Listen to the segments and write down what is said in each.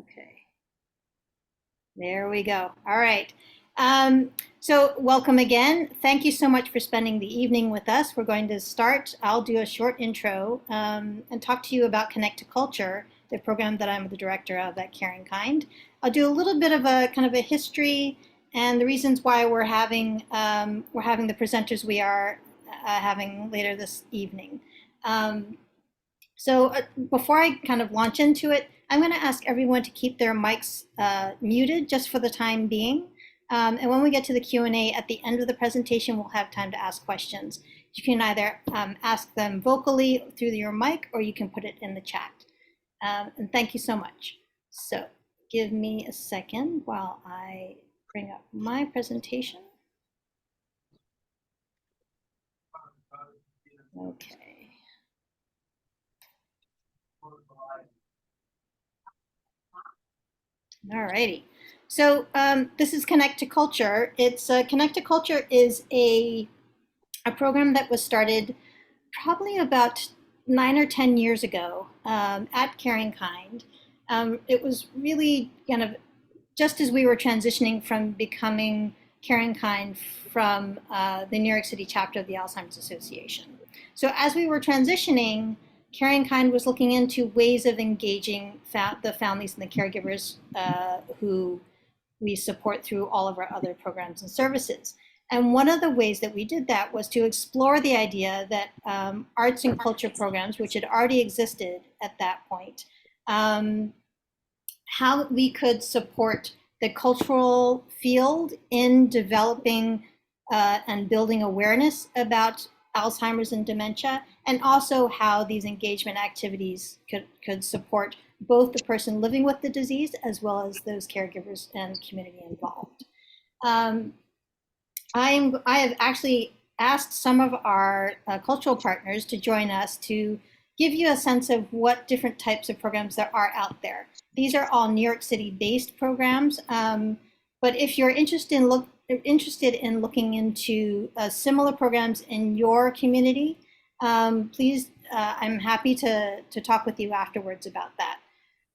Okay, there we go. All right. So welcome again. Thank you so much for spending the evening with us. We're going to start. I'll do a short intro and talk to you about Connect to Culture, the program that I'm the director of at Caring Kind. I'll do a little bit of a kind of a history and the reasons why we're having the presenters we are having later this evening. So before I kind of launch into it, I'm going to ask everyone to keep their mics muted just for the time being. And when we get to the Q&A at the end of the presentation, we'll have time to ask questions. You can either ask them vocally through your mic, or you can put it in the chat. And thank you so much. So give me a second while I bring up my presentation. Okay. All righty. So this is Connect to Culture. It's Connect to Culture is a program that was started probably about 9 or 10 years ago at Caring Kind. It was really kind of just as we were transitioning from becoming Caring Kind from the New York City chapter of the Alzheimer's Association. So as we were transitioning, Caring Kind was looking into ways of engaging the families and the caregivers who we support through all of our other programs and services. And one of the ways that we did that was to explore the idea that arts and culture programs, which had already existed at that point, how we could support the cultural field in developing and building awareness about Alzheimer's and dementia, and also how these engagement activities could support both the person living with the disease as well as those caregivers and community involved. I have actually asked some of our cultural partners to join us to give you a sense of what different types of programs there are out there. These are all New York City based programs, but if you're interested in looking into similar programs in your community, please, I'm happy to talk with you afterwards about that.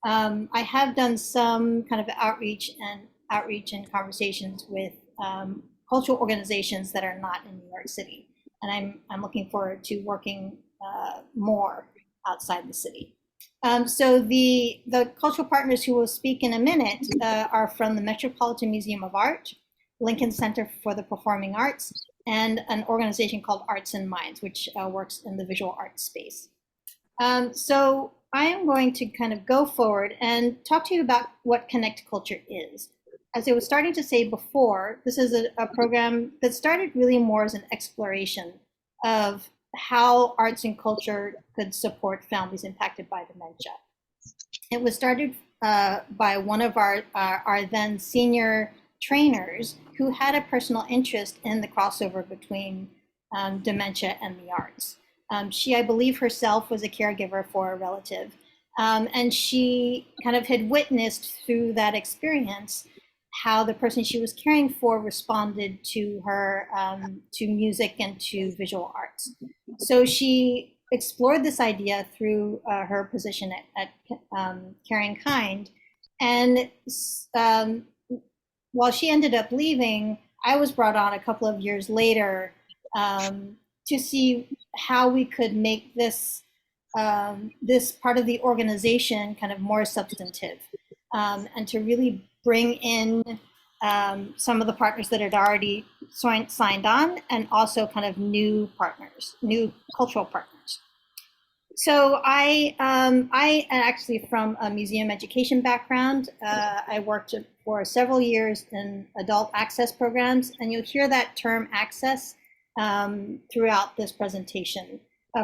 I have done some kind of outreach and conversations with cultural organizations that are not in New York City, and I'm looking forward to working more outside the city. So the cultural partners who will speak in a minute are from the Metropolitan Museum of Art, Lincoln Center for the Performing Arts, and an organization called Arts and Minds, which works in the visual arts space. So I am going to kind of go forward and talk to you about what Connect Culture is. As I was starting to say before, this is a program that started really more as an exploration of how arts and culture could support families impacted by dementia. It was started by one of our then senior trainers who had a personal interest in the crossover between dementia and the arts. She, I believe herself, was a caregiver for a relative, and she kind of had witnessed through that experience how the person she was caring for responded to her, to music and to visual arts. So she explored this idea through her position at Caring Kind, and while she ended up leaving, I was brought on a couple of years later to see how we could make this this part of the organization kind of more substantive, and to really bring in some of the partners that had already signed on, and also kind of new partners, new cultural partners. So I am actually from a museum education background. I worked for several years in adult access programs, and you'll hear that term access throughout this presentation.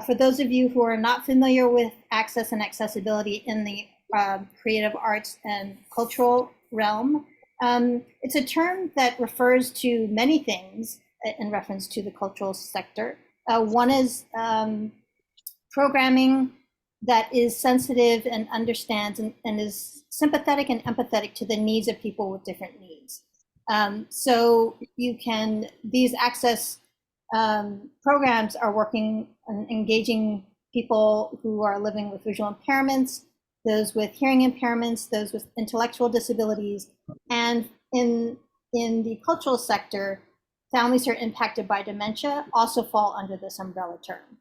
For those of you who are not familiar with access and accessibility in the creative arts and cultural realm, it's a term that refers to many things in reference to the cultural sector. One is programming that is sensitive and understands and is sympathetic and empathetic to the needs of people with different needs. So these access programs are working on engaging people who are living with visual impairments, those with hearing impairments, those with intellectual disabilities, and in the cultural sector, families who are impacted by dementia also fall under this umbrella term.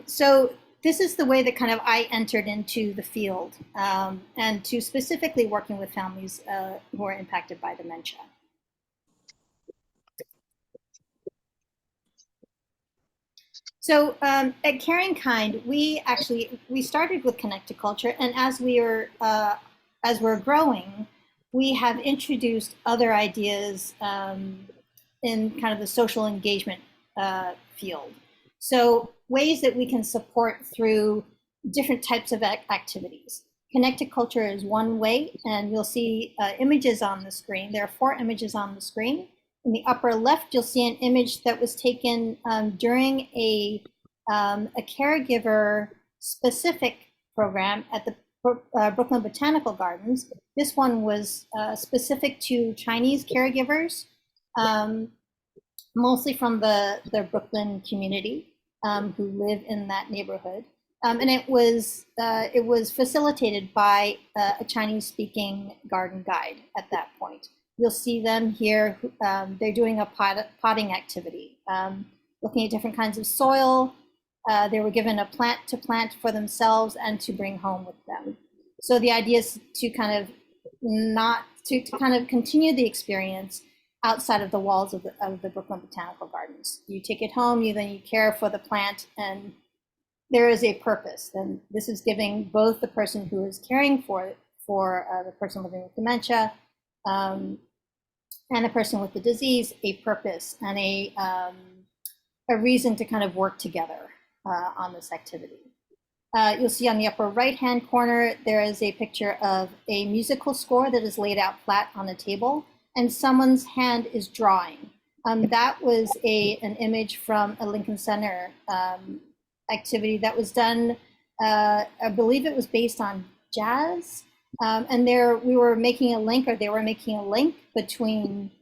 So this is the way that kind of I entered into the field, and to specifically working with families who are impacted by dementia. So at Caring Kind, we started with Connect to Culture, and as we're growing, we have introduced other ideas in kind of the social engagement field. So ways that we can support through different types of activities. Connect to Culture is one way, and you'll see images on the screen. There are 4 images on the screen. In the upper left, you'll see an image that was taken during a caregiver specific program at the Brooklyn Botanical Gardens. This one was specific to Chinese caregivers, mostly from the Brooklyn community who live in that neighborhood. And it was facilitated by a Chinese-speaking garden guide at that point. You'll see them here. They're doing a potting activity, looking at different kinds of soil. They were given a plant to plant for themselves and to bring home with them. So the idea is to kind of continue the experience outside of the walls of the Brooklyn Botanical Gardens. You take it home, then you care for the plant, and there is a purpose. And this is giving both the person who is caring for the person living with dementia and the person with the disease a purpose and a reason to kind of work together on this activity. You'll see on the upper right-hand corner, there is a picture of a musical score that is laid out flat on a table, and someone's hand is drawing. That was an image from a Lincoln Center activity that was done, I believe it was based on jazz. And we were making a link, or they were making a link between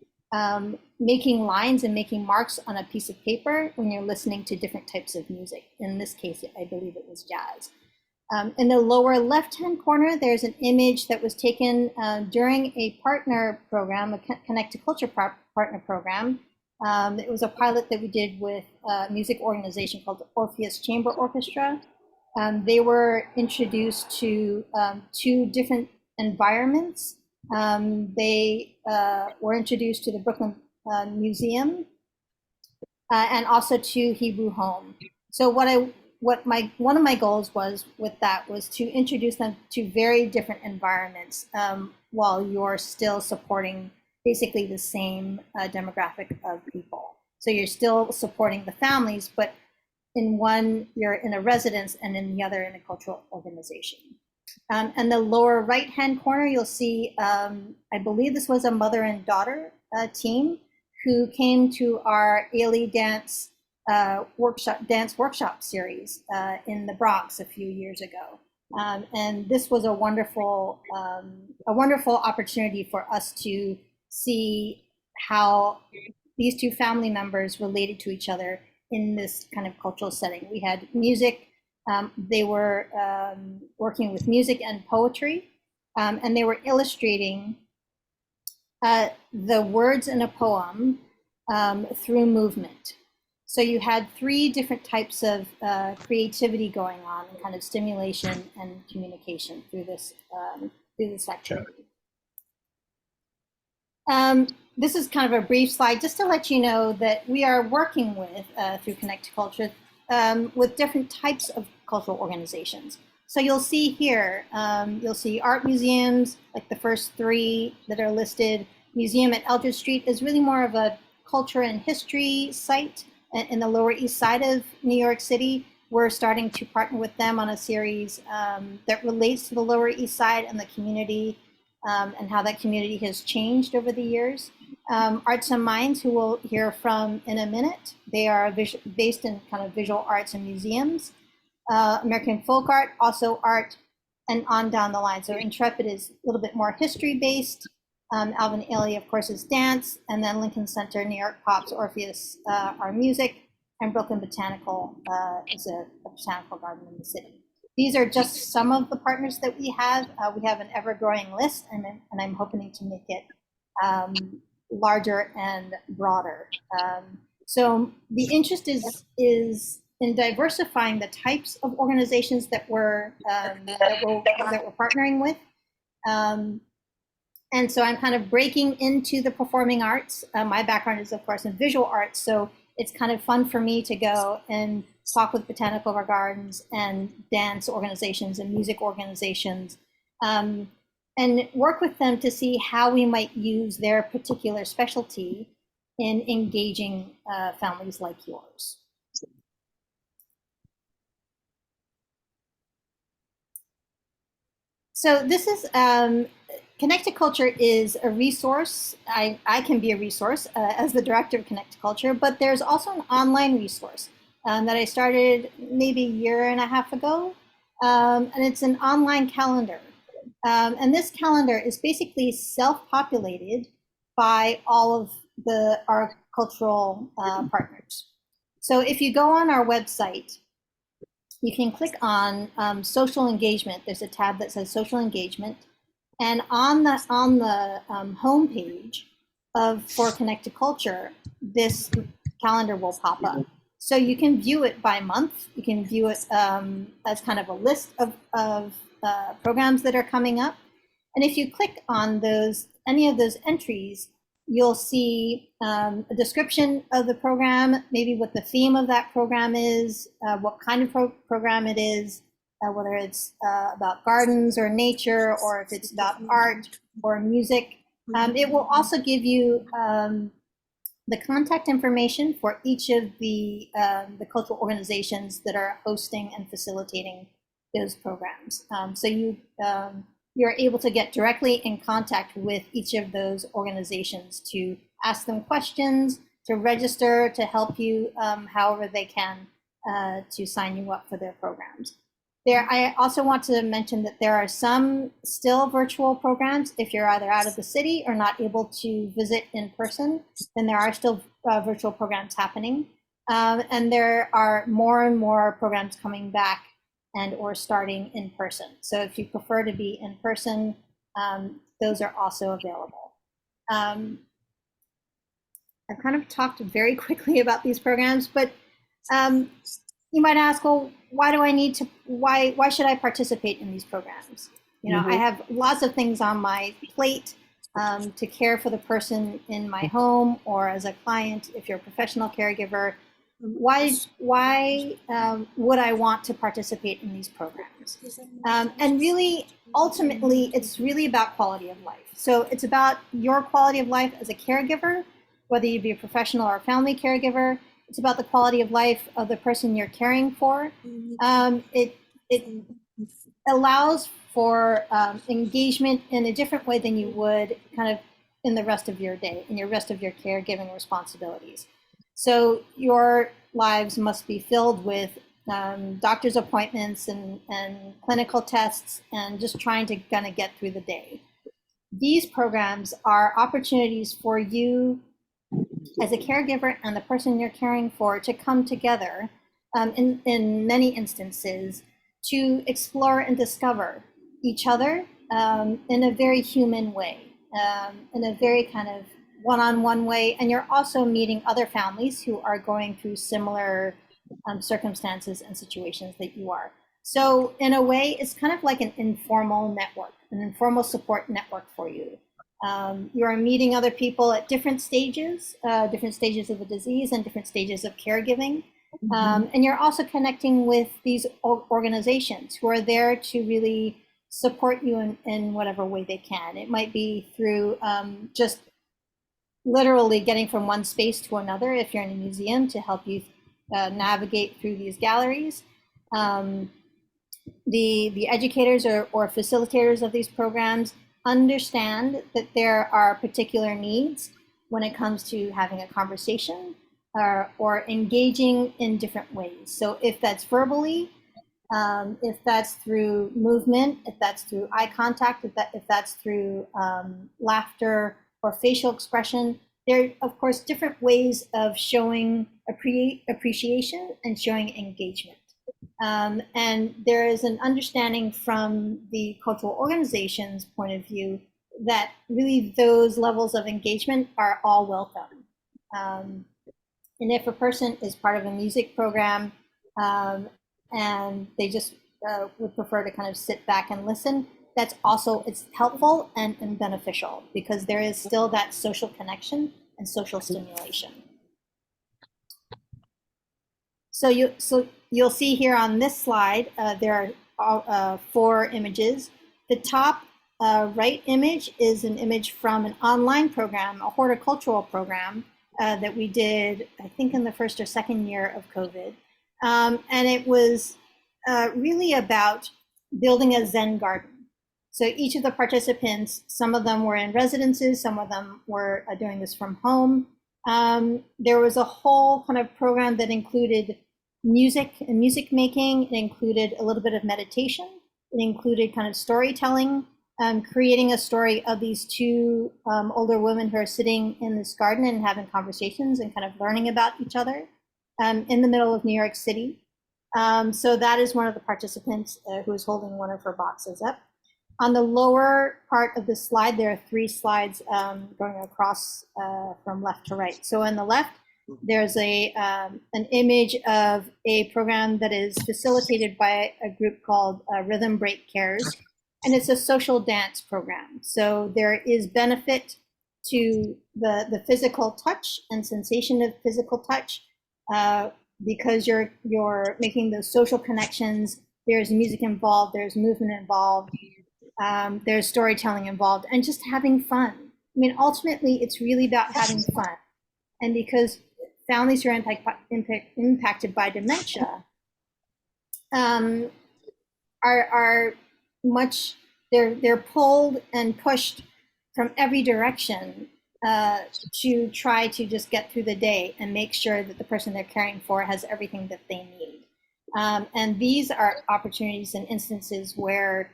making lines and making marks on a piece of paper when you're listening to different types of music. In this case, I believe it was jazz. In the lower left-hand corner, there's an image that was taken during a partner program, a Connect to Culture partner program. It was a pilot that we did with a music organization called the Orpheus Chamber Orchestra. They were introduced to 2 different environments. They were introduced to the Brooklyn Museum and also to Hebrew Home. So one of my goals was with that was to introduce them to very different environments while you're still supporting basically the same demographic of people. So you're still supporting the families, but in one, you're in a residence, and in the other, in a cultural organization. And the lower right-hand corner, you'll see, I believe this was a mother and daughter team who came to our Ailey dance workshop series in the Bronx a few years ago. And this was a wonderful opportunity for us to see how these 2 family members related to each other in this kind of cultural setting. We had music. They were working with music and poetry, and they were illustrating the words in a poem through movement. So you had 3 different types of creativity going on, and kind of stimulation and communication through this activity. This is kind of a brief slide just to let you know that we are working with, through Connect to Culture, with different types of cultural organizations. So you'll see here, you'll see art museums, like the first 3 that are listed. Museum at Eldridge Street is really more of a culture and history site in the Lower East Side of New York City. We're starting to partner with them on a series that relates to the Lower East Side and the community, and how that community has changed over the years. Arts and Minds, who we'll hear from in a minute, they are based in kind of visual arts and museums. American Folk Art, also art, and on down the line. So Intrepid is a little bit more history-based. Alvin Ailey, of course, is dance, and then Lincoln Center, New York Pops, Orpheus are music, and Brooklyn Botanical is a botanical garden in the city. These are just some of the partners that we have. We have an ever-growing list, and I'm hoping to make it larger and broader. So the interest is in diversifying the types of organizations that we're partnering with. And so I'm kind of breaking into the performing arts. My background is, of course, in visual arts, so it's kind of fun for me to go and talk with botanical gardens and dance organizations and music organizations, and work with them to see how we might use their particular specialty in engaging families like yours. So this is Connect to Culture is a resource. I can be a resource as the director of Connect to Culture, but there's also an online resource that I started maybe a year and a half ago, and it's an online calendar. And this calendar is basically self-populated by all of our cultural partners. So if you go on our website, you can click on social engagement. There's a tab that says social engagement. And on the home page for Connect to Culture, this calendar will pop up. So you can view it by month. You can view it as kind of a list of programs that are coming up. And if you click on any of those entries, you'll see a description of the program, maybe what the theme of that program is, what kind of program it is, whether it's about gardens or nature, or if it's about art or music. It will also give you the contact information for each of the cultural organizations that are hosting and facilitating those programs. So you're able to get directly in contact with each of those organizations to ask them questions, to register, to help you however they can to sign you up for their programs. I also want to mention that there are some still virtual programs. If you're either out of the city or not able to visit in person, then there are still virtual programs happening. And there are more and more programs coming back or starting in person. So if you prefer to be in person, those are also available. I've kind of talked very quickly about these programs, but you might ask, well, why should I participate in these programs? I have lots of things on my plate to care for the person in my home, or as a client, if you're a professional caregiver. Why would I want to participate in these programs? And really, ultimately, it's really about quality of life. So it's about your quality of life as a caregiver, whether you be a professional or a family caregiver. It's about the quality of life of the person you're caring for. It allows for engagement in a different way than you would kind of in the rest of your day, in your rest of your caregiving responsibilities. So your lives must be filled with doctor's appointments and clinical tests and just trying to kind of get through the day. These programs are opportunities for you as a caregiver and the person you're caring for to come together in many instances to explore and discover each other in a very human way, in a very kind of one-on-one way. And you're also meeting other families who are going through similar circumstances and situations that you are. So in a way, it's kind of like an informal network, an informal support network for you. You are meeting other people at different stages of the disease and different stages of caregiving. And you're also connecting with these organizations who are there to really support you in whatever way they can. It might be through just literally getting from one space to another if you're in a museum to help you navigate through these galleries. The educators or facilitators of these programs understand that there are particular needs when it comes to having a conversation or engaging in different ways. So if that's verbally, if that's through movement, if that's through eye contact, if that's through laughter or facial expression, there are, of course, different ways of showing appreciation and showing engagement. And there is an understanding from the cultural organization's point of view that really those levels of engagement are all welcome. And if a person is part of a music program um, and they just would prefer to kind of sit back and listen, that's also, it's helpful and beneficial because there is still that social connection and social stimulation. So you'll see here on this slide, there are 4 images. The top right image is an image from an online program, a horticultural program that we did, I think, in the first or second year of COVID. And it was really about building a Zen garden. So each of the participants, some of them were in residences, some of them were doing this from home. There was a whole kind of program that included music and music making. It included a little bit of meditation. It included kind of storytelling, creating a story of these 2 older women who are sitting in this garden and having conversations and kind of learning about each other in the middle of New York City. So that is one of the participants who is holding one of her boxes up. On the lower part of the slide, there are 3 slides going across from left to right. So on the left, there's an image of a program that is facilitated by a group called Rhythm Break Cares, and it's a social dance program. So there is benefit to the physical touch and sensation of physical touch because you're making those social connections. There's music involved, there's movement involved, there's storytelling involved, and just having fun. I mean, ultimately, it's really about having fun. And because families who are impacted by dementia are much, they're pulled and pushed from every direction to try to just get through the day and make sure that the person they're caring for has everything that they need. And these are opportunities and instances where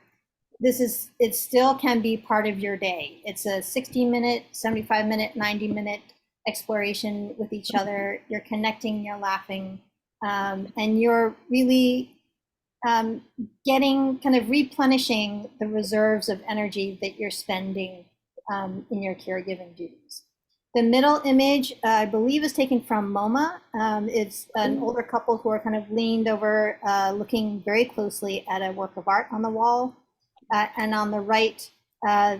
it still can be part of your day. It's a 60-minute, 75-minute, 90-minute exploration with each other. You're connecting, you're laughing, and you're really getting kind of replenishing the reserves of energy that you're spending in your caregiving duties. The middle image, I believe, is taken from MoMA. It's an older couple who are kind of leaned over, looking very closely at a work of art on the wall. And on the right,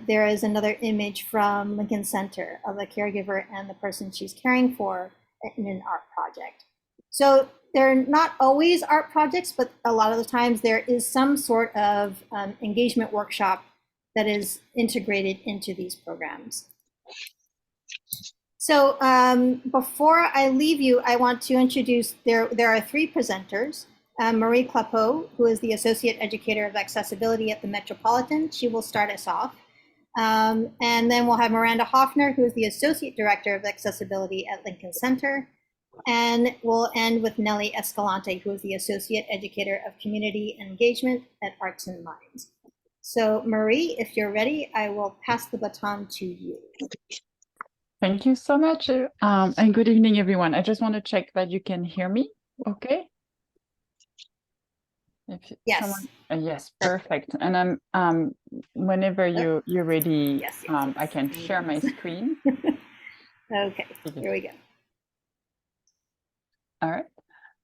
there is another image from Lincoln Center of a caregiver and the person she's caring for in an art project. So they're not always art projects, but a lot of the times there is some sort of engagement workshop that is integrated into these programs. So before I leave you, I want to introduce, there are 3 presenters. Marie Clapeau, who is the Associate Educator of Accessibility at the Metropolitan. She will start us off. And then we'll have Miranda Hoffner, who is the Associate Director of Accessibility at Lincoln Center. And we'll end with Nellie Escalante, who is the Associate Educator of Community Engagement at Arts and Minds. So Marie, if you're ready, I will pass the baton to you. Thank you so much. And good evening, everyone. I just want to check that you can hear me. Okay. Yes. Yes, perfect. And I'm whenever you're ready, yes. I can share my screen. Okay, here we go. All right.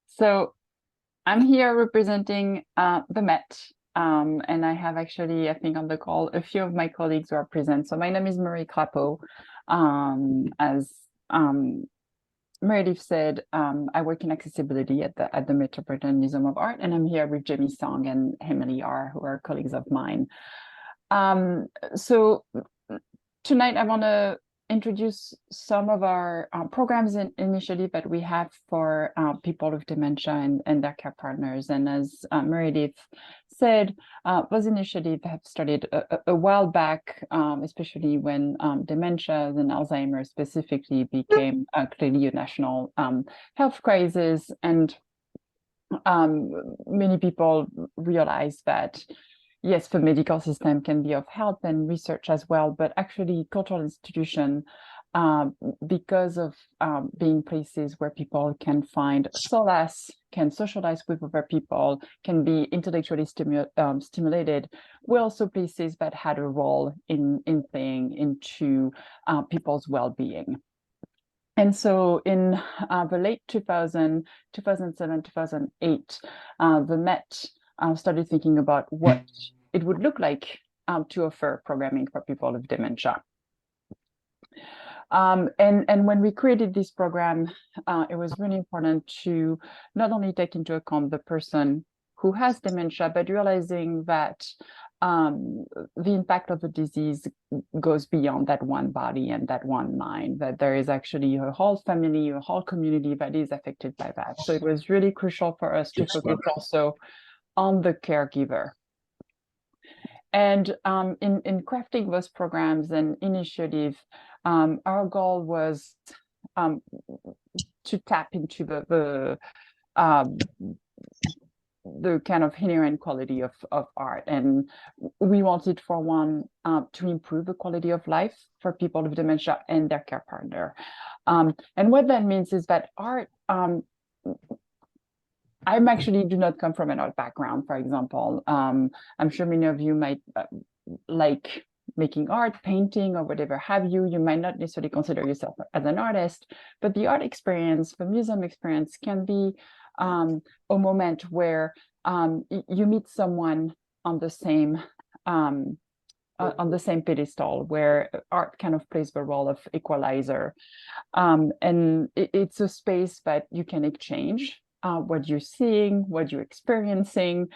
So I'm here representing the Met. And I have actually, I think on the call, a few of my colleagues who are present. So my name is Marie Clapeau. As Meredith said, I work in accessibility at the Metropolitan Museum of Art, and I'm here with Jamie Song and Emily R, who are colleagues of mine. So tonight I want to introduce some of our programs and initiatives that we have for people with dementia and their care partners. And as Meredith said, those initiatives have started a while back, especially when dementia and Alzheimer's specifically became clearly a national health crisis. And many people realize that yes, the medical system can be of help and research as well, but actually cultural institutions because of being places where people can find solace, can socialize with other people, can be intellectually stimulated, were also places that had a role in playing into people's well-being. And so in the late 2007, 2008, the Met started thinking about what it would look like to offer programming for people with dementia. And when we created this program, it was really important to not only take into account the person who has dementia, but realizing that the impact of the disease goes beyond that one body and that one mind, that there is actually a whole family, a whole community that is affected by that. So it was really crucial for us to focus also on the caregiver. And in crafting those programs and initiatives, our goal was to tap into the kind of inherent quality of art. And we wanted, for one, to improve the quality of life for people with dementia and their care partner. And what that means is that art, I actually do not come from an art background, for example. I'm sure many of you might like making art, painting, or whatever have you. You might not necessarily consider yourself as an artist, but the art experience, the museum experience can be a moment where you meet someone on the same pedestal, where art kind of plays the role of equalizer. And it's a space that you can exchange what you're seeing, what you're experiencing,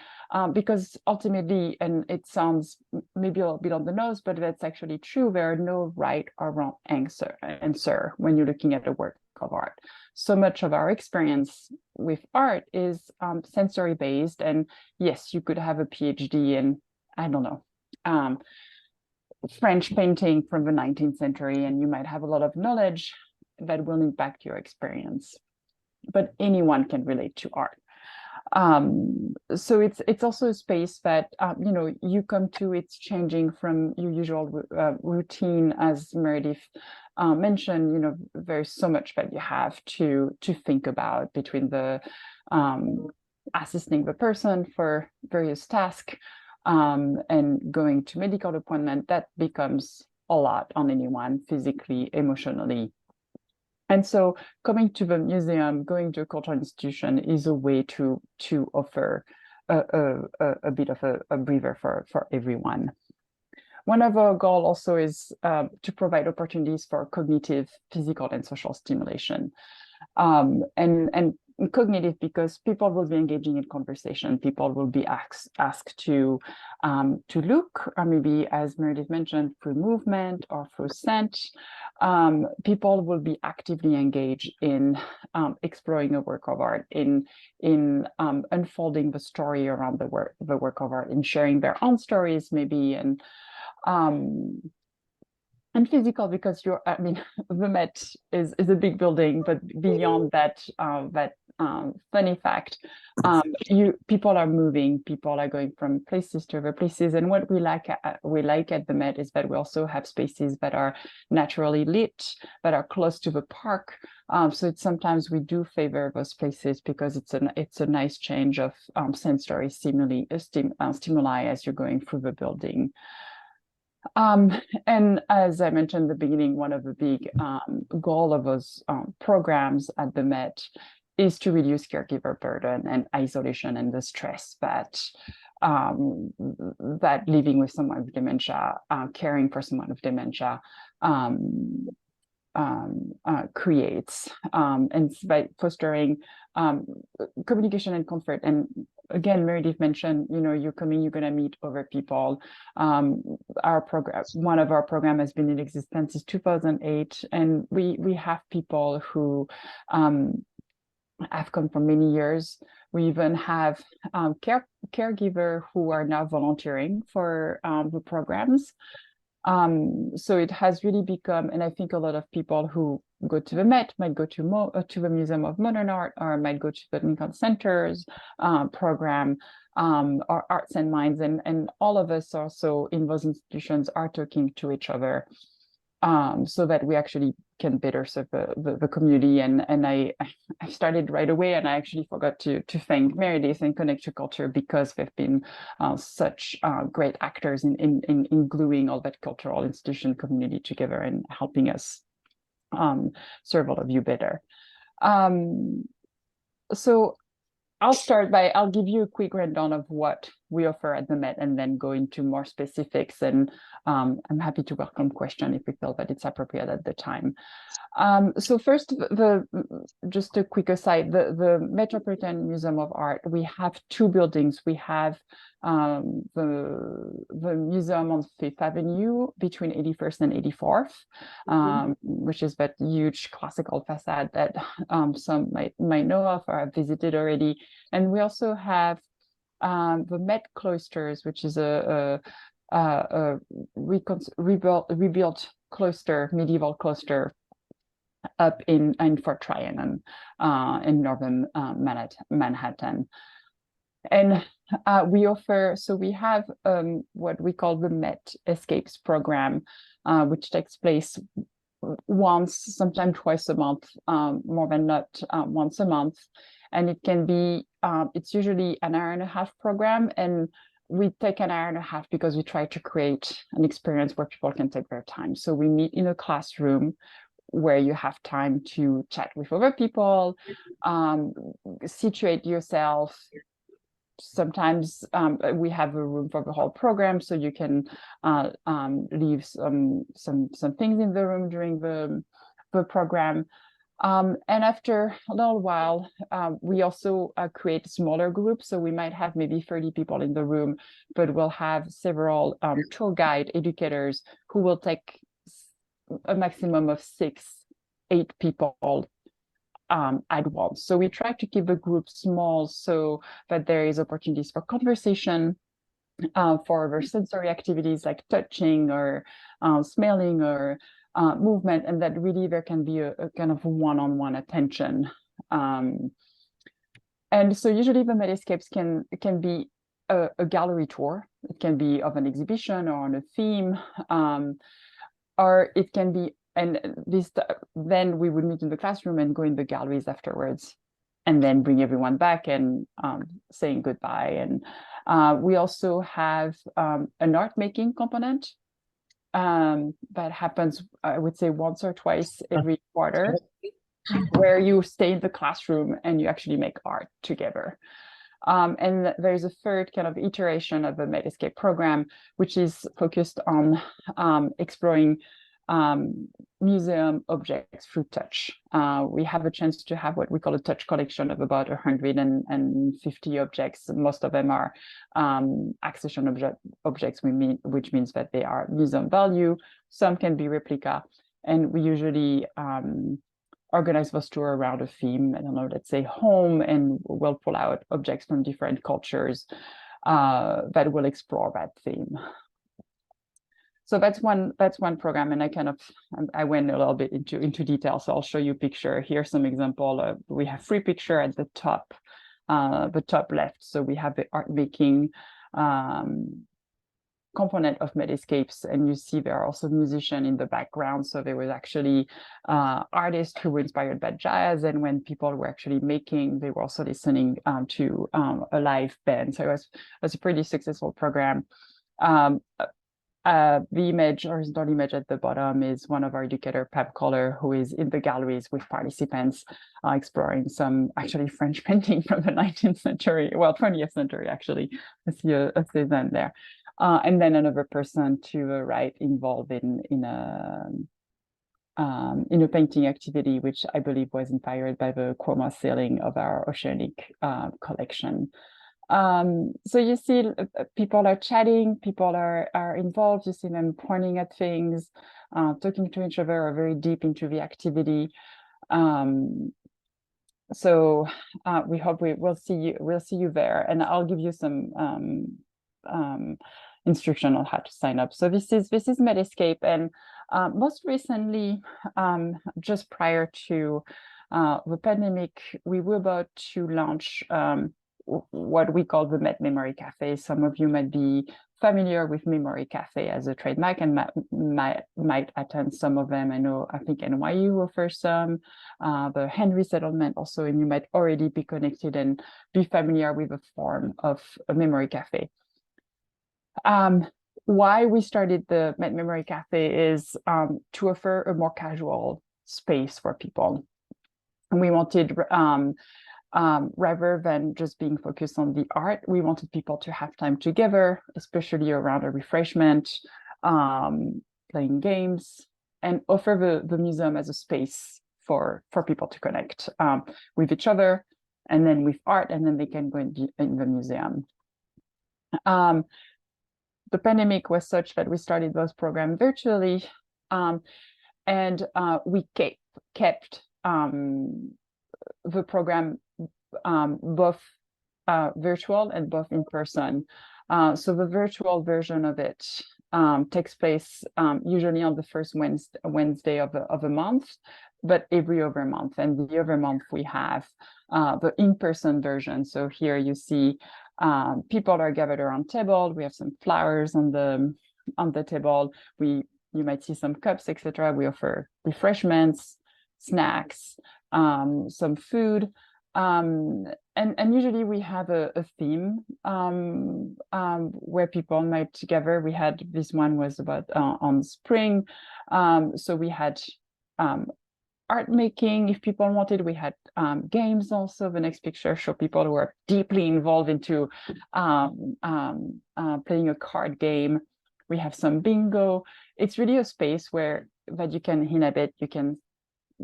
because ultimately, and it sounds maybe a little bit on the nose, but that's actually true, there are no right or wrong answer when you're looking at a work of art. So much of our experience with art is sensory based, and yes, you could have a PhD in, I don't know, French painting from the 19th century, and you might have a lot of knowledge that will impact your experience. But anyone can relate to art. So it's also a space that you come to. It's changing from your usual routine, as Meredith mentioned. There's so much that you have to think about between the assisting the person for various tasks and going to medical appointment. That becomes a lot on anyone, physically, emotionally. And so coming to the museum, going to a cultural institution is a way to offer a bit of a breather for everyone. One of our goals also is to provide opportunities for cognitive, physical, and social stimulation. And cognitive, because people will be engaging in conversation, people will be asked to look, or maybe, as Meredith mentioned, through movement or through scent. People will be actively engaged in exploring a work of art, in unfolding the story around the work of art, in sharing their own stories, maybe, and physical, because the Met is a big building, but beyond that funny fact, people are moving, people are going from places to other places. And what we like at the Met is that we also have spaces that are naturally lit, that are close to the park. So sometimes we do favor those places because it's a nice change of sensory stimuli as you're going through the building. And as I mentioned at the beginning, one of the big goal of those programs at the Met is to reduce caregiver burden and isolation and the stress that living with someone with dementia, caring for someone with dementia creates, and by fostering communication and comfort. And again, Meredith mentioned, you're coming, you're going to meet other people. Our program, one of our program has been in existence since 2008, and we have people who have come for many years. We even have caregiver who are now volunteering for the programs. So it has really become, and I think a lot of people who go to the Met might go to the Museum of Modern Art, or might go to the Lincoln Center's program, or Arts and Minds, and all of us also in those institutions are talking to each other so that we actually can better serve the community. And I started right away, and I actually forgot to thank Meredith and Connect to Culture, because they've been such great actors in gluing all that cultural institution community together and helping us serve all of you better. So I'll give you a quick rundown of what we offer at the Met and then go into more specifics. And I'm happy to welcome questions if we feel that it's appropriate at the time. So first, just a quick aside, the Metropolitan Museum of Art, we have two buildings. We have the museum on Fifth Avenue between 81st and 84th, which is that huge classical facade that some might know of or have visited already. And we also have the Met Cloisters, which is a rebuilt cloister, medieval cloister up in Fort Tryon in northern Manhattan. And we have what we call the Met Escapes program, which takes place once, sometimes twice a month, more than not once a month. And it can be, it's usually an hour and a half program. And we take an hour and a half because we try to create an experience where people can take their time. So we meet in a classroom where you have time to chat with other people, situate yourself. Sometimes we have a room for the whole program, so you can leave some things in the room during the program. And after a little while, we also create smaller groups. So we might have maybe 30 people in the room, but we'll have several tour guide educators who will take a maximum of 6-8 people at once. So we try to keep the group small so that there is opportunities for conversation, for other sensory activities like touching or smelling or movement, and that really there can be a kind of one-on-one attention. And so usually the Metascapes can be a gallery tour. It can be of an exhibition or on a theme, or it can be, and then we would meet in the classroom and go in the galleries afterwards, and then bring everyone back and saying goodbye. And we also have an art making component that happens, I would say, once or twice every quarter, where you stay in the classroom and you actually make art together. And there's a third kind of iteration of the Metascape program, which is focused on exploring museum objects through touch. We have a chance to have what we call a touch collection of about 150 objects. Most of them are accession objects, which means that they are museum value. Some can be replica, and we usually organize those tour around a theme. I don't know, let's say home, and we'll pull out objects from different cultures that will explore that theme. So that's one program, and I went a little bit into detail. So I'll show you a picture. Here's some example. We have 3 pictures at the top left. So we have the art making component of Metascapes, and you see there are also musicians in the background. So there was actually artists who were inspired by jazz, and when people were actually making, they were also listening to a live band. So it was a pretty successful program. The horizontal image at the bottom is one of our educator, Pep Collar, who is in the galleries with participants exploring some actually French painting from the 19th century, well, 20th century, actually. I see a Cézanne there. And then another person to the right involved in a painting activity, which I believe was inspired by the chroma ceiling of our oceanic collection. So you see people are chatting, people are involved, you see them pointing at things, talking to each other, or very deep into the activity. So we hope we'll see you there, and I'll give you some instruction on how to sign up. So this is Metascape, and most recently, just prior to the pandemic, we were about to launch what we call the Met Memory Cafe. Some of you might be familiar with Memory Cafe as a trademark and might attend some of them. I think NYU offers some, the Henry Settlement also, and you might already be connected and be familiar with a form of a Memory Cafe. Why we started the Memory Cafe is to offer a more casual space for people. And we wanted, rather than just being focused on the art, we wanted people to have time together, especially around a refreshment, playing games, and offer the museum as a space for people to connect with each other, and then with art, and then they can go in the museum. The pandemic was such that we started those programs virtually, and we kept the program both virtual and both in person. So the virtual version of it takes place usually on the first Wednesday of a month, but every other month. And the other month we have the in-person version. So here you see people are gathered around table. We have some flowers on the table. You might see some cups, etc. We offer refreshments, snacks, some food, and usually we have a theme where people might gather. We had this one was about on spring, so we had art making if people wanted. We had games also. The next picture show people who are deeply involved into playing a card game. We have some bingo. It's really a space that you can inhabit. You can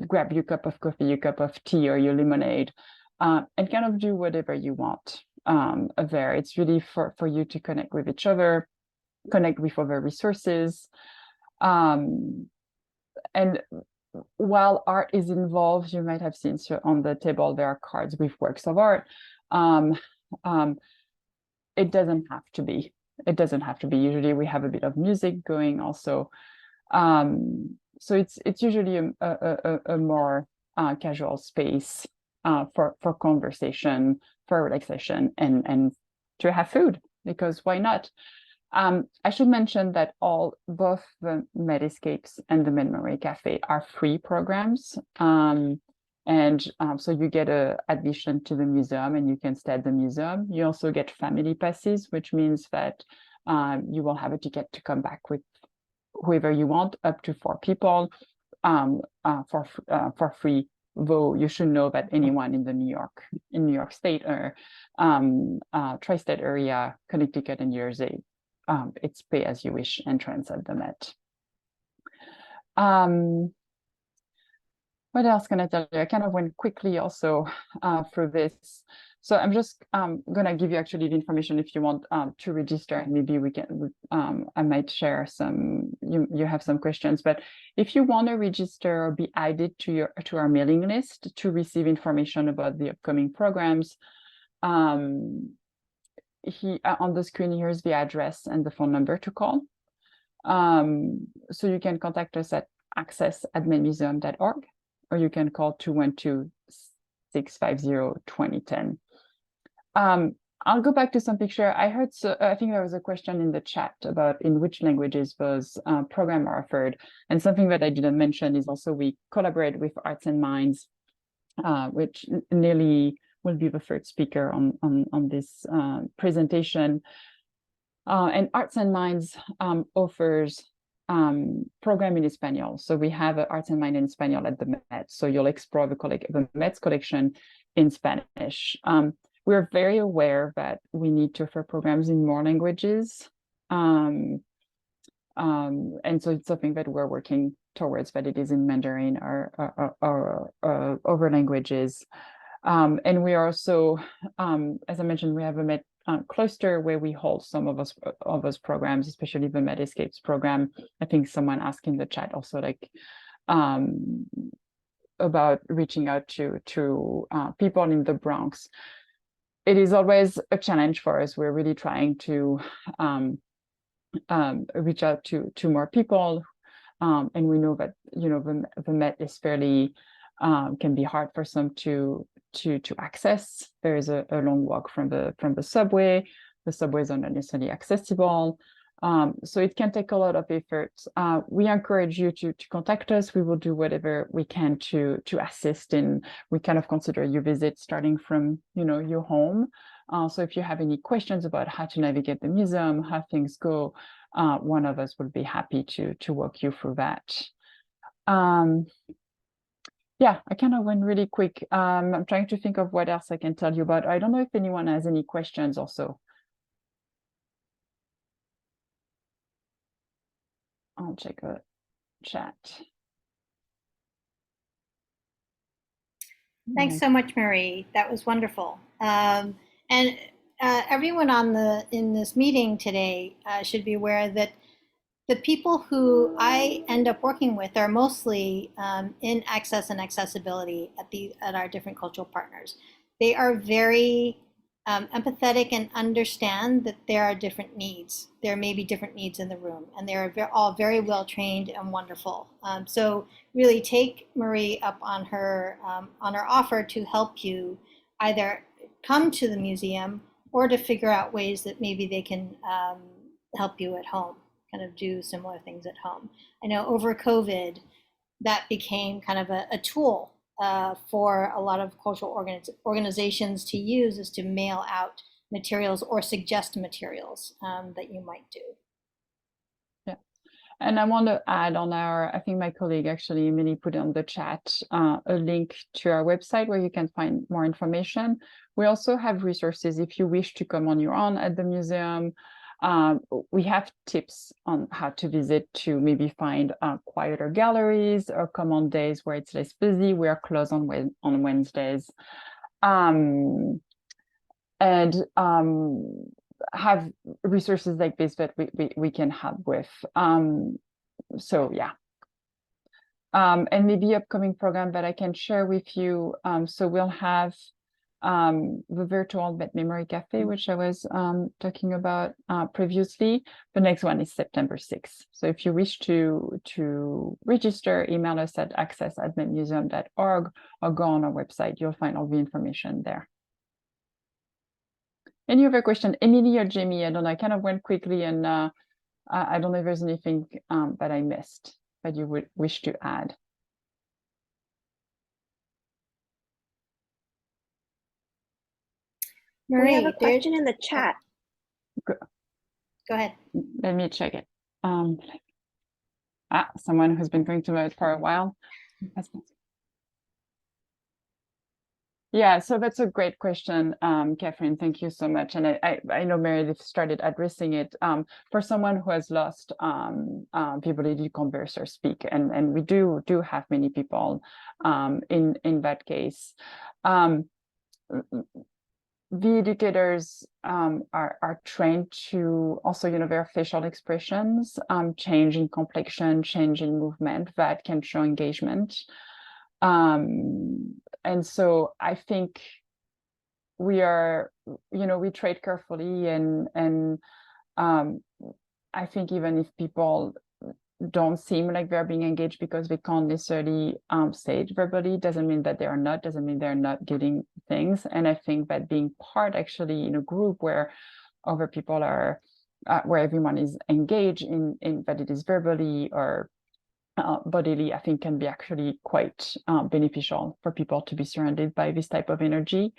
grab your cup of coffee, your cup of tea, or your lemonade, and kind of do whatever you want there. It's really for you to connect with each other, connect with other resources. And while art is involved, you might have seen on the table, there are cards with works of art. It doesn't have to be. It doesn't have to be. Usually we have a bit of music going also. So it's usually a more casual space for conversation, for relaxation, and to have food, because why not? I should mention that both the Medscapes and the Memory Cafe are free programs. So you get an admission to the museum and you can stay at the museum. You also get family passes, which means that you will have a ticket to come back with whoever you want, up to 4 people for free. Though you should know that anyone in New York State or tri-state area, Connecticut and Jersey, it's pay as you wish entrance at the Met. What else can I tell you? I kind of went quickly also through this. So I'm just gonna give you actually the information if you want to register, and maybe I might share some, you have some questions, but if you want to register or be added to our mailing list to receive information about the upcoming programs, on the screen here's the address and the phone number to call. So you can contact us at access@medmuseum.org, or you can call 212-650-2010. I'll go back to some picture. I think there was a question in the chat about in which languages those programs are offered. And something that I didn't mention is also we collaborate with Arts and Minds, which Nelly will be the third speaker on this presentation. And Arts and Minds offers program in Espanol. So we have Arts and Mind in Espanol at the Met. So you'll explore the Met's collection in Spanish. We're very aware that we need to offer programs in more languages. And so it's something that we're working towards, that it is in Mandarin or other languages. And we are also, as I mentioned, we have a Met cluster where we hold some of those programs, especially the Medscapes program. I think someone asked in the chat also, like, about reaching out to people in the Bronx. It is always a challenge for us. We're really trying to reach out to more people, and we know that the Met is fairly can be hard for some to access. There is a long walk from the subway. the subways are not necessarily accessible. So it can take a lot of effort. We encourage you to contact us. We will do whatever we can to assist, and we kind of consider your visit starting from your home. So if you have any questions about how to navigate the museum, how things go, one of us will be happy to walk you through that. Yeah, I kind of went really quick. I'm trying to think of what else I can tell you about. I don't know if anyone has any questions also. I'll check a chat. Thanks so much, Marie. That was wonderful. And everyone in this meeting today should be aware that the people who I end up working with are mostly in access and accessibility at our different cultural partners. They are very empathetic and understand that there are different needs. There may be different needs in the room, and they're all very well trained and wonderful. So really take Marie up on her offer to help you either come to the museum or to figure out ways that maybe they can help you at home, kind of do similar things at home. I know over COVID, that became kind of a tool for a lot of cultural organizations to use, is to mail out materials or suggest materials that you might do. Yeah. And I want to add on I think my colleague actually, Minnie, put on the chat a link to our website where you can find more information. We also have resources if you wish to come on your own at the museum. We have tips on how to visit to maybe find quieter galleries or come on days where it's less busy. We are closed on Wednesdays. And have resources like this that we can help with. So yeah. And maybe upcoming program that I can share with you. So we'll have the virtual Memory Cafe, which I was talking about previously. The next one is September 6th. So if you wish to register, email us at access@metmuseum.org or go on our website. You'll find all the information there. Any other question? Emily or Jamie? I don't know. I kind of went quickly, and I don't know if there's anything that I missed that you would wish to add. Marie, we have a question in the chat. Go ahead. Let me check it. Someone who's been going to it for a while. Yeah, so that's a great question, Catherine. Thank you so much. And I know Meredith started addressing it. For someone who has lost the ability to converse or speak, and we do have many people in that case. The educators are trained to also, their facial expressions, change in complexion, change in movement that can show engagement. And so I think we are, we trade carefully, and I think even if people don't seem like they're being engaged because they can't necessarily say it verbally, doesn't mean that doesn't mean they're not getting things. And I think that being part actually in a group where other people are, where everyone is engaged in that it is verbally or bodily, I think can be actually quite beneficial for people to be surrounded by this type of energy.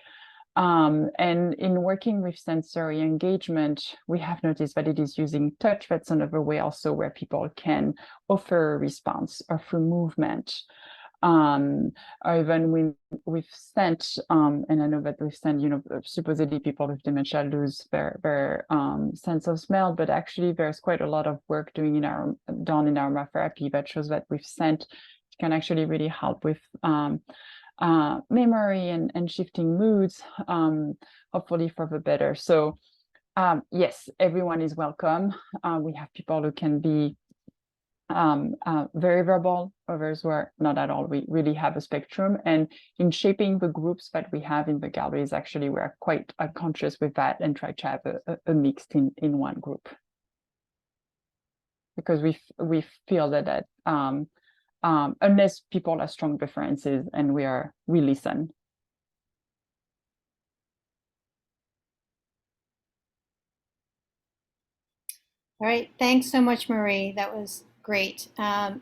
And in working with sensory engagement, we have noticed that it is using touch. That's another way also where people can offer a response or through movement. Or even we've sent, and I know that we've sent, supposedly people with dementia lose their sense of smell, but actually there's quite a lot of work done in aromatherapy that shows that we've sent can actually really help with memory and shifting moods, hopefully for the better. So yes, everyone is welcome. We have people who can be very verbal, others who are not at all. We really have a spectrum, and in shaping the groups that we have in the galleries, actually we're quite conscious with that and try to have a mixed in one group, because we feel that unless people have strong preferences and we listen. All right, thanks so much, Marie. That was great. And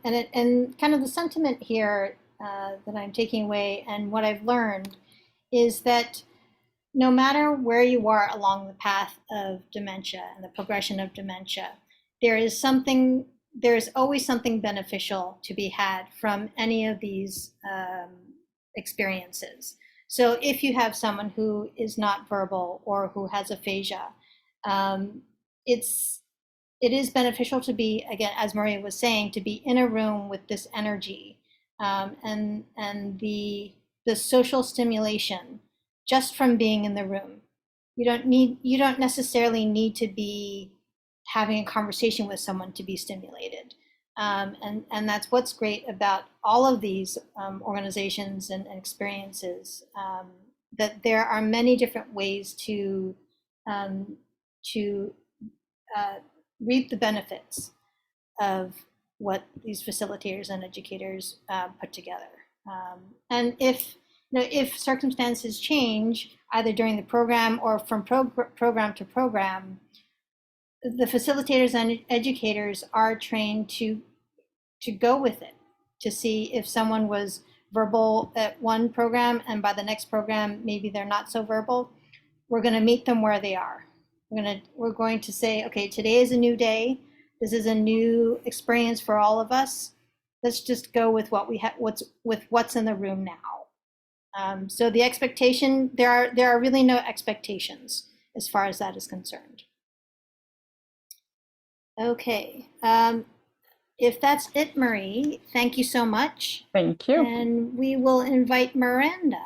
kind of the sentiment here that I'm taking away and what I've learned is that no matter where you are along the path of dementia and the progression of dementia, there is always something beneficial to be had from any of these experiences. So if you have someone who is not verbal or who has aphasia, um, it's it is beneficial to be, again, as Maria was saying, to be in a room with this energy, and the social stimulation just from being in the room. You don't necessarily need to be having a conversation with someone to be stimulated. And that's what's great about all of these organizations and experiences, that there are many different ways um, to uh, reap the benefits of what these facilitators and educators put together. And if circumstances change, either during the program or from program to program, the facilitators and educators are trained to go with it, to see if someone was verbal at one program and by the next program maybe they're not so verbal. We're going to meet them where they are. We're going to say, okay, today is a new day. This is a new experience for all of us. Let's just go with what we have, what's in the room now. So the expectation, there are really no expectations as far as that is concerned. Okay. If that's it, Marie, thank you so much. Thank you. And we will invite Miranda.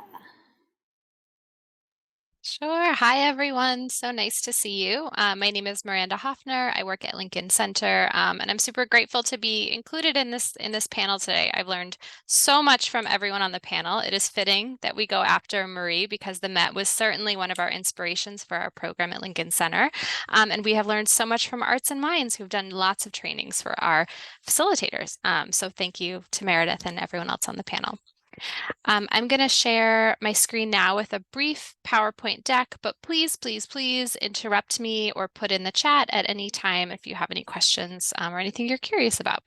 Sure. Hi, everyone. So nice to see you. My name is Miranda Hoffner. I work at Lincoln Center, and I'm super grateful to be included in this panel today. I've learned so much from everyone on the panel. It is fitting that we go after Marie because the Met was certainly one of our inspirations for our program at Lincoln Center. And we have learned so much from Arts and Minds, who've done lots of trainings for our facilitators. So thank you to Meredith and everyone else on the panel. I'm going to share my screen now with a brief PowerPoint deck, but please, please, please interrupt me or put in the chat at any time if you have any questions or anything you're curious about.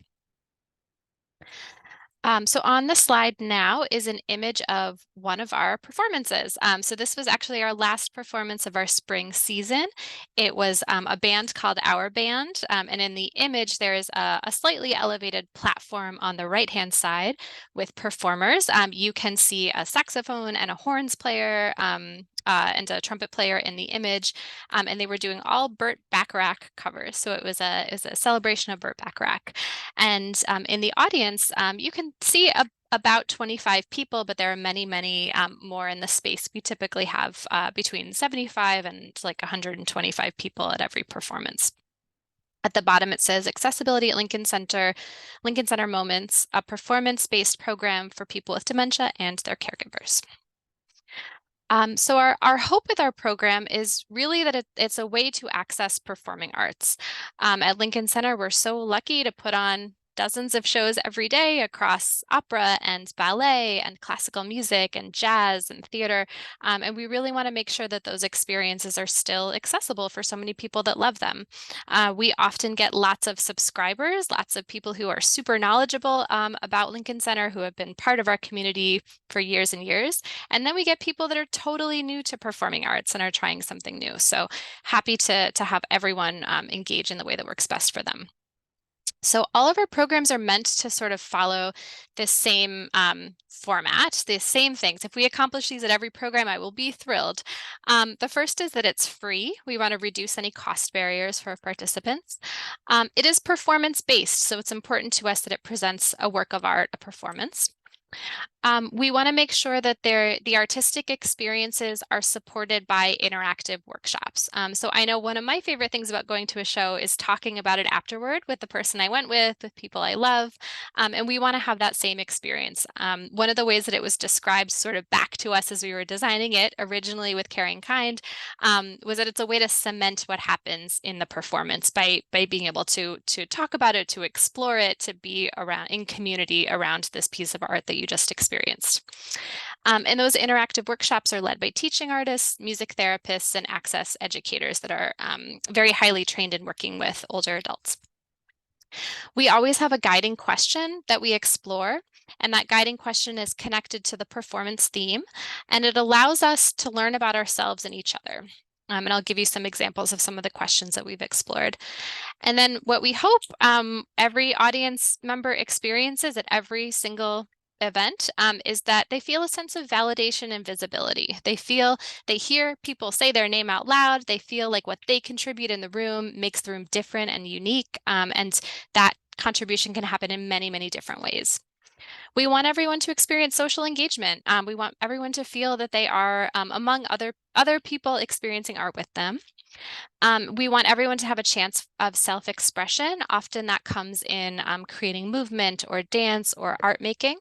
So on the slide now is an image of one of our performances. So this was actually our last performance of our spring season. It was a band called Our Band. And in the image, there is a slightly elevated platform on the right-hand side with performers. You can see a saxophone and a horns player and a trumpet player in the image. And they were doing all Burt Bacharach covers. So it was a celebration of Burt Bacharach. And in the audience, you can see about 25 people, but there are many, many more in the space. We typically have between 75 and like 125 people at every performance. At the bottom, it says Accessibility at Lincoln Center Moments, a performance-based program for people with dementia and their caregivers. So our hope with our program is really that it's a way to access performing arts. At Lincoln Center, we're so lucky to put on dozens of shows every day across opera and ballet and classical music and jazz and theater. And we really want to make sure that those experiences are still accessible for so many people that love them. We often get lots of subscribers, lots of people who are super knowledgeable about Lincoln Center, who have been part of our community for years and years. And then we get people that are totally new to performing arts and are trying something new. So happy to have everyone engage in the way that works best for them. So all of our programs are meant to sort of follow the same format, the same things. If we accomplish these at every program, I will be thrilled. The first is that it's free. We want to reduce any cost barriers for participants. It is performance-based, so it's important to us that it presents a work of art, a performance. We want to make sure that the artistic experiences are supported by interactive workshops. So I know one of my favorite things about going to a show is talking about it afterward with the person I went with people I love, and we want to have that same experience. One of the ways that it was described sort of back to us as we were designing it originally with Caring Kind was that it's a way to cement what happens in the performance by being able to talk about it, to explore it, to be around in community around this piece of art that you just experienced. experienced. And those interactive workshops are led by teaching artists, music therapists, and access educators that are very highly trained in working with older adults. We always have a guiding question that we explore, and that guiding question is connected to the performance theme, and it allows us to learn about ourselves and each other. And I'll give you some examples of some of the questions that we've explored. And then what we hope every audience member experiences at every single event is that they feel a sense of validation and visibility. They hear people say their name out loud. They feel like what they contribute in the room makes the room different and unique. And that contribution can happen in many, many different ways. We want everyone to experience social engagement. We want everyone to feel that they are among other people experiencing art with them. We want everyone to have a chance of self-expression. Often that comes in creating movement or dance or art making.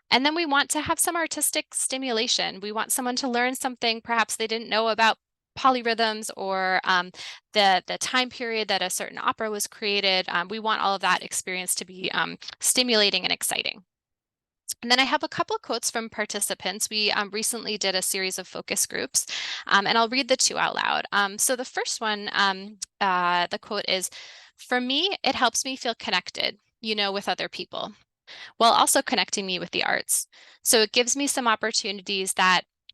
And then we want to have some artistic stimulation. We want someone to learn something perhaps they didn't know about polyrhythms or the time period that a certain opera was created. We want all of that experience to be stimulating and exciting. And then I have a couple of quotes from participants. We recently did a series of focus groups, and I'll read the two out loud. So the first one, the quote is, "For me, it helps me feel connected, with other people, while also connecting me with the arts. So it gives me some opportunities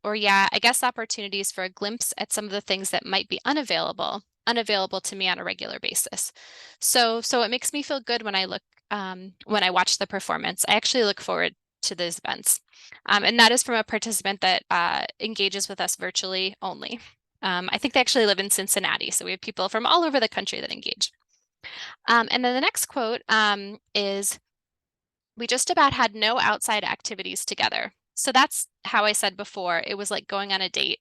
opportunities for a glimpse at some of the things that might be unavailable to me on a regular basis. So it makes me feel good when I watch the performance. I actually look forward to those events." And that is from a participant that engages with us virtually only. I think they actually live in Cincinnati, so we have people from all over the country that engage. And then the next quote is, "We just about had no outside activities together." So that's how I said before, it was like going on a date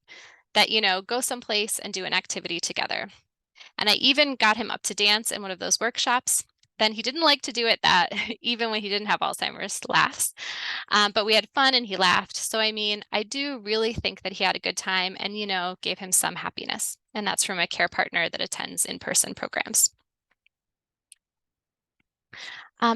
that, go someplace and do an activity together. And I even got him up to dance in one of those workshops. Then he didn't like to do it that even when he didn't have Alzheimer's laughs. But we had fun and he laughed. So, I do really think that he had a good time and, gave him some happiness. And that's from a care partner that attends in-person programs.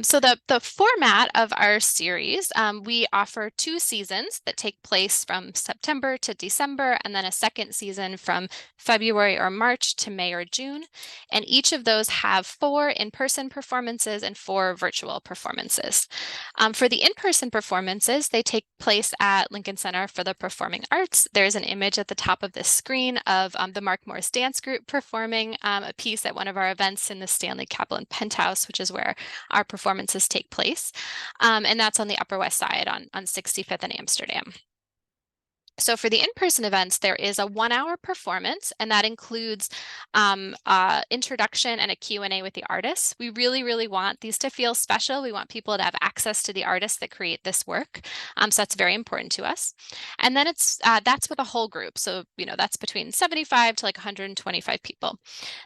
So the format of our series, we offer 2 seasons that take place from September to December, and then a second season from February or March to May or June. And each of those have 4 in-person performances and 4 virtual performances. For the in-person performances, they take place at Lincoln Center for the Performing Arts. There's an image at the top of this screen of the Mark Morris Dance Group performing a piece at one of our events in the Stanley Kaplan Penthouse, which is where our performances take place. And that's on the Upper West Side on 65th and Amsterdam. So for the in-person events, there is a 1-hour performance, and that includes introduction and a Q&A with the artists. We really, really want these to feel special. We want people to have access to the artists that create this work. So that's very important to us. And then that's with a whole group. So, that's between 75 to like 125 people.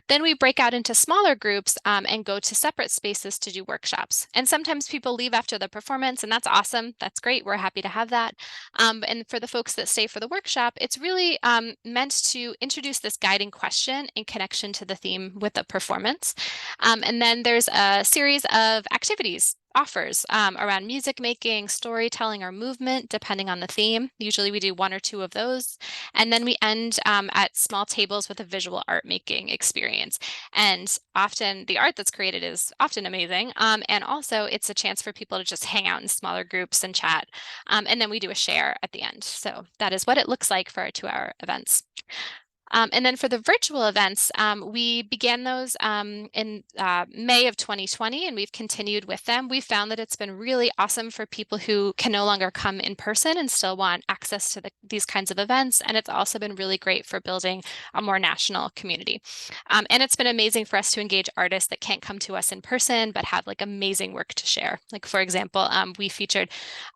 Then we break out into smaller groups and go to separate spaces to do workshops. And sometimes people leave after the performance, and that's awesome. That's great. We're happy to have that. And for the folks that stay for the workshop, it's really meant to introduce this guiding question in connection to the theme with the performance. And then there's a series of activities offers around music making, storytelling, or movement, depending on the theme. Usually we do 1 or 2 of those. And then we end at small tables with a visual art making experience. And often the art that's created is often amazing. And also it's a chance for people to just hang out in smaller groups and chat. And then we do a share at the end. So that is what it looks like for our 2-hour events. And then for the virtual events, we began those in May of 2020, and we've continued with them. We found that it's been really awesome for people who can no longer come in person and still want access to these kinds of events. And it's also been really great for building a more national community. And it's been amazing for us to engage artists that can't come to us in person, but have like amazing work to share. Like, for example, we featured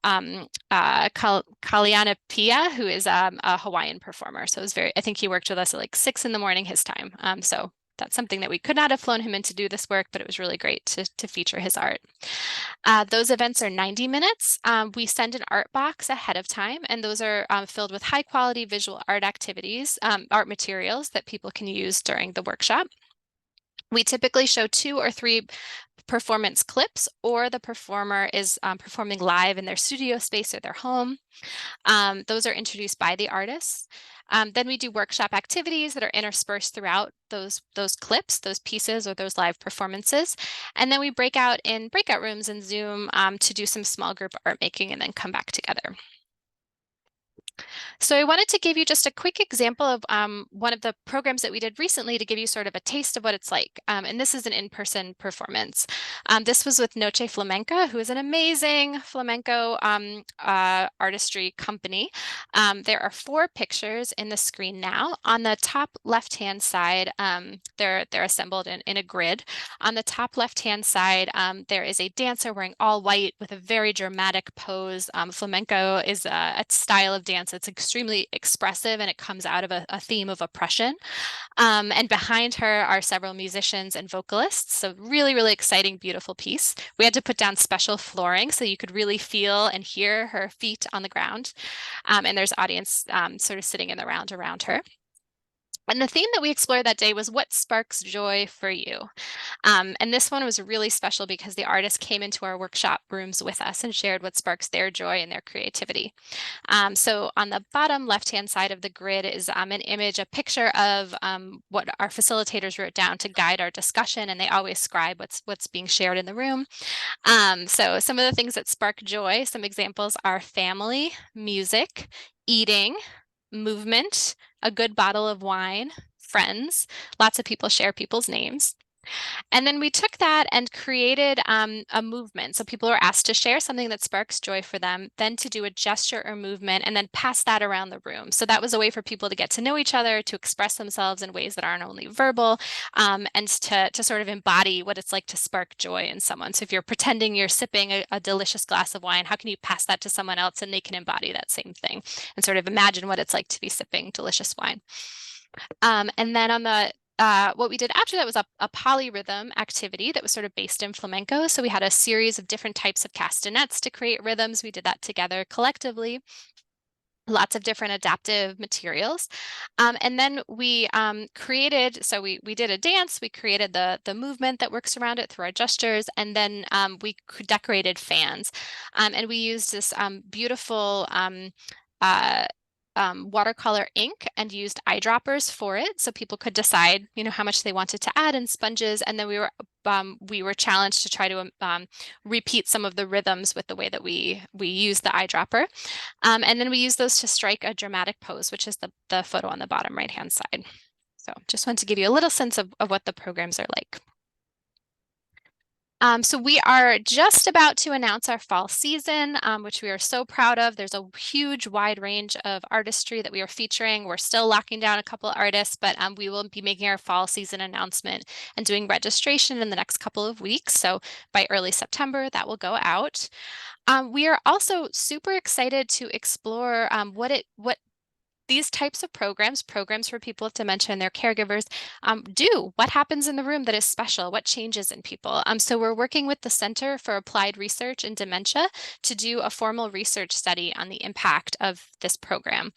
Kaliana Pia, who is a Hawaiian performer. So it was I think he worked with us at like 6 a.m. his time. So that's something that we could not have flown him in to do this work, but it was really great to feature his art. Those events are 90 minutes. We send an art box ahead of time, and those are filled with high quality visual art activities, art materials that people can use during the workshop. We typically show 2 or 3 performance clips, or the performer is performing live in their studio space or their home. Those are introduced by the artists. Then we do workshop activities that are interspersed throughout those clips, those pieces, or those live performances. And then we break out in breakout rooms in Zoom to do some small group art making and then come back together. So I wanted to give you just a quick example of one of the programs that we did recently to give you sort of a taste of what it's like. And this is an in-person performance. This was with Noche Flamenca, who is an amazing flamenco artistry company. There are 4 pictures in the screen now. On the top left-hand side, they're assembled in a grid. On the top left-hand side, there is a dancer wearing all white with a very dramatic pose. Flamenco is a style of dance that's extremely expressive, and it comes out of a theme of oppression. And behind her are several musicians and vocalists. So really, really exciting, beautiful piece. We had to put down special flooring so you could really feel and hear her feet on the ground. And there's audience sort of sitting in the round around her. And the theme that we explored that day was what sparks joy for you. And this one was really special because the artists came into our workshop rooms with us and shared what sparks their joy and their creativity. So on the bottom left-hand side of the grid is an image, a picture of what our facilitators wrote down to guide our discussion, and they always scribe what's being shared in the room. So some of the things that spark joy, some examples are family, music, eating, movement, a good bottle of wine, friends. Lots of people share people's names. And then we took that and created a movement. So people were asked to share something that sparks joy for them, then to do a gesture or movement, and then pass that around the room. So that was a way for people to get to know each other, to express themselves in ways that aren't only verbal, and to sort of embody what it's like to spark joy in someone. So if you're pretending you're sipping a delicious glass of wine, how can you pass that to someone else and they can embody that same thing and sort of imagine what it's like to be sipping delicious wine? And then on the what we did after that was a polyrhythm activity that was sort of based in flamenco. So we had a series of different types of castanets to create rhythms. We did that together collectively. Lots of different adaptive materials. And then we created, so we did a dance, we created the movement that works around it through our gestures, and then we decorated fans. And we used this beautiful watercolor ink and used eyedroppers for it, so people could decide, how much they wanted to add, and sponges. And then we were challenged to try to repeat some of the rhythms with the way that we used the eyedropper. And then we use those to strike a dramatic pose, which is the photo on the bottom right-hand side. So just want to give you a little sense of what the programs are like. So we are just about to announce our fall season, which we are so proud of. There's a huge wide range of artistry that we are featuring. We're still locking down a couple of artists, but we will be making our fall season announcement and doing registration in the next couple of weeks. So by early September, that will go out. We are also super excited to explore what these types of programs for people with dementia and their caregivers do. What happens in the room that is special? What changes in people? So we're working with the Center for Applied Research in Dementia to do a formal research study on the impact of this program.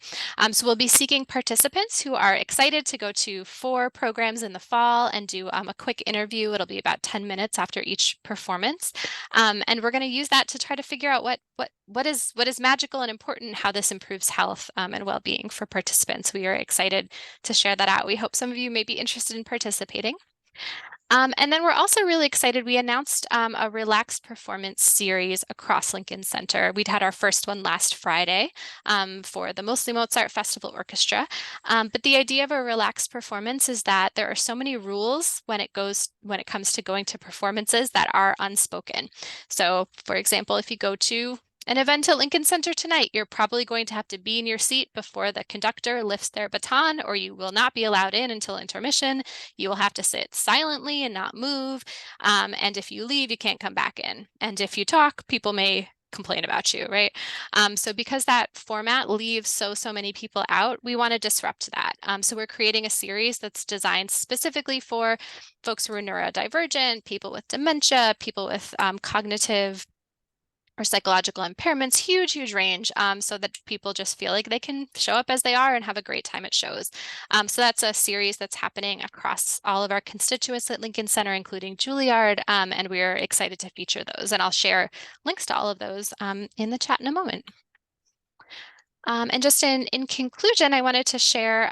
So we'll be seeking participants who are excited to go to 4 programs in the fall and do a quick interview. It'll be about 10 minutes after each performance. And we're going to use that to try to figure out what is magical and important, how this improves health and well-being for participants. We are excited to share that out. We hope some of you may be interested in participating. And then we're also really excited. We announced a relaxed performance series across Lincoln Center. We'd had our first one last Friday for the Mostly Mozart Festival Orchestra. But the idea of a relaxed performance is that there are so many rules when it comes to going to performances that are unspoken. So, for example, if you go to an event at Lincoln Center tonight, you're probably going to have to be in your seat before the conductor lifts their baton, or you will not be allowed in until intermission. You will have to sit silently and not move. And if you leave, you can't come back in. And if you talk, people may complain about you, right? So because that format leaves so many people out, we want to disrupt that. So we're creating a series that's designed specifically for folks who are neurodivergent, people with dementia, people with cognitive or psychological impairments, huge range, so that people just feel like they can show up as they are and have a great time at shows. So that's a series that's happening across all of our constituents at Lincoln Center, including Juilliard, and we're excited to feature those. And I'll share links to all of those in the chat in a moment. And just in conclusion, I wanted to share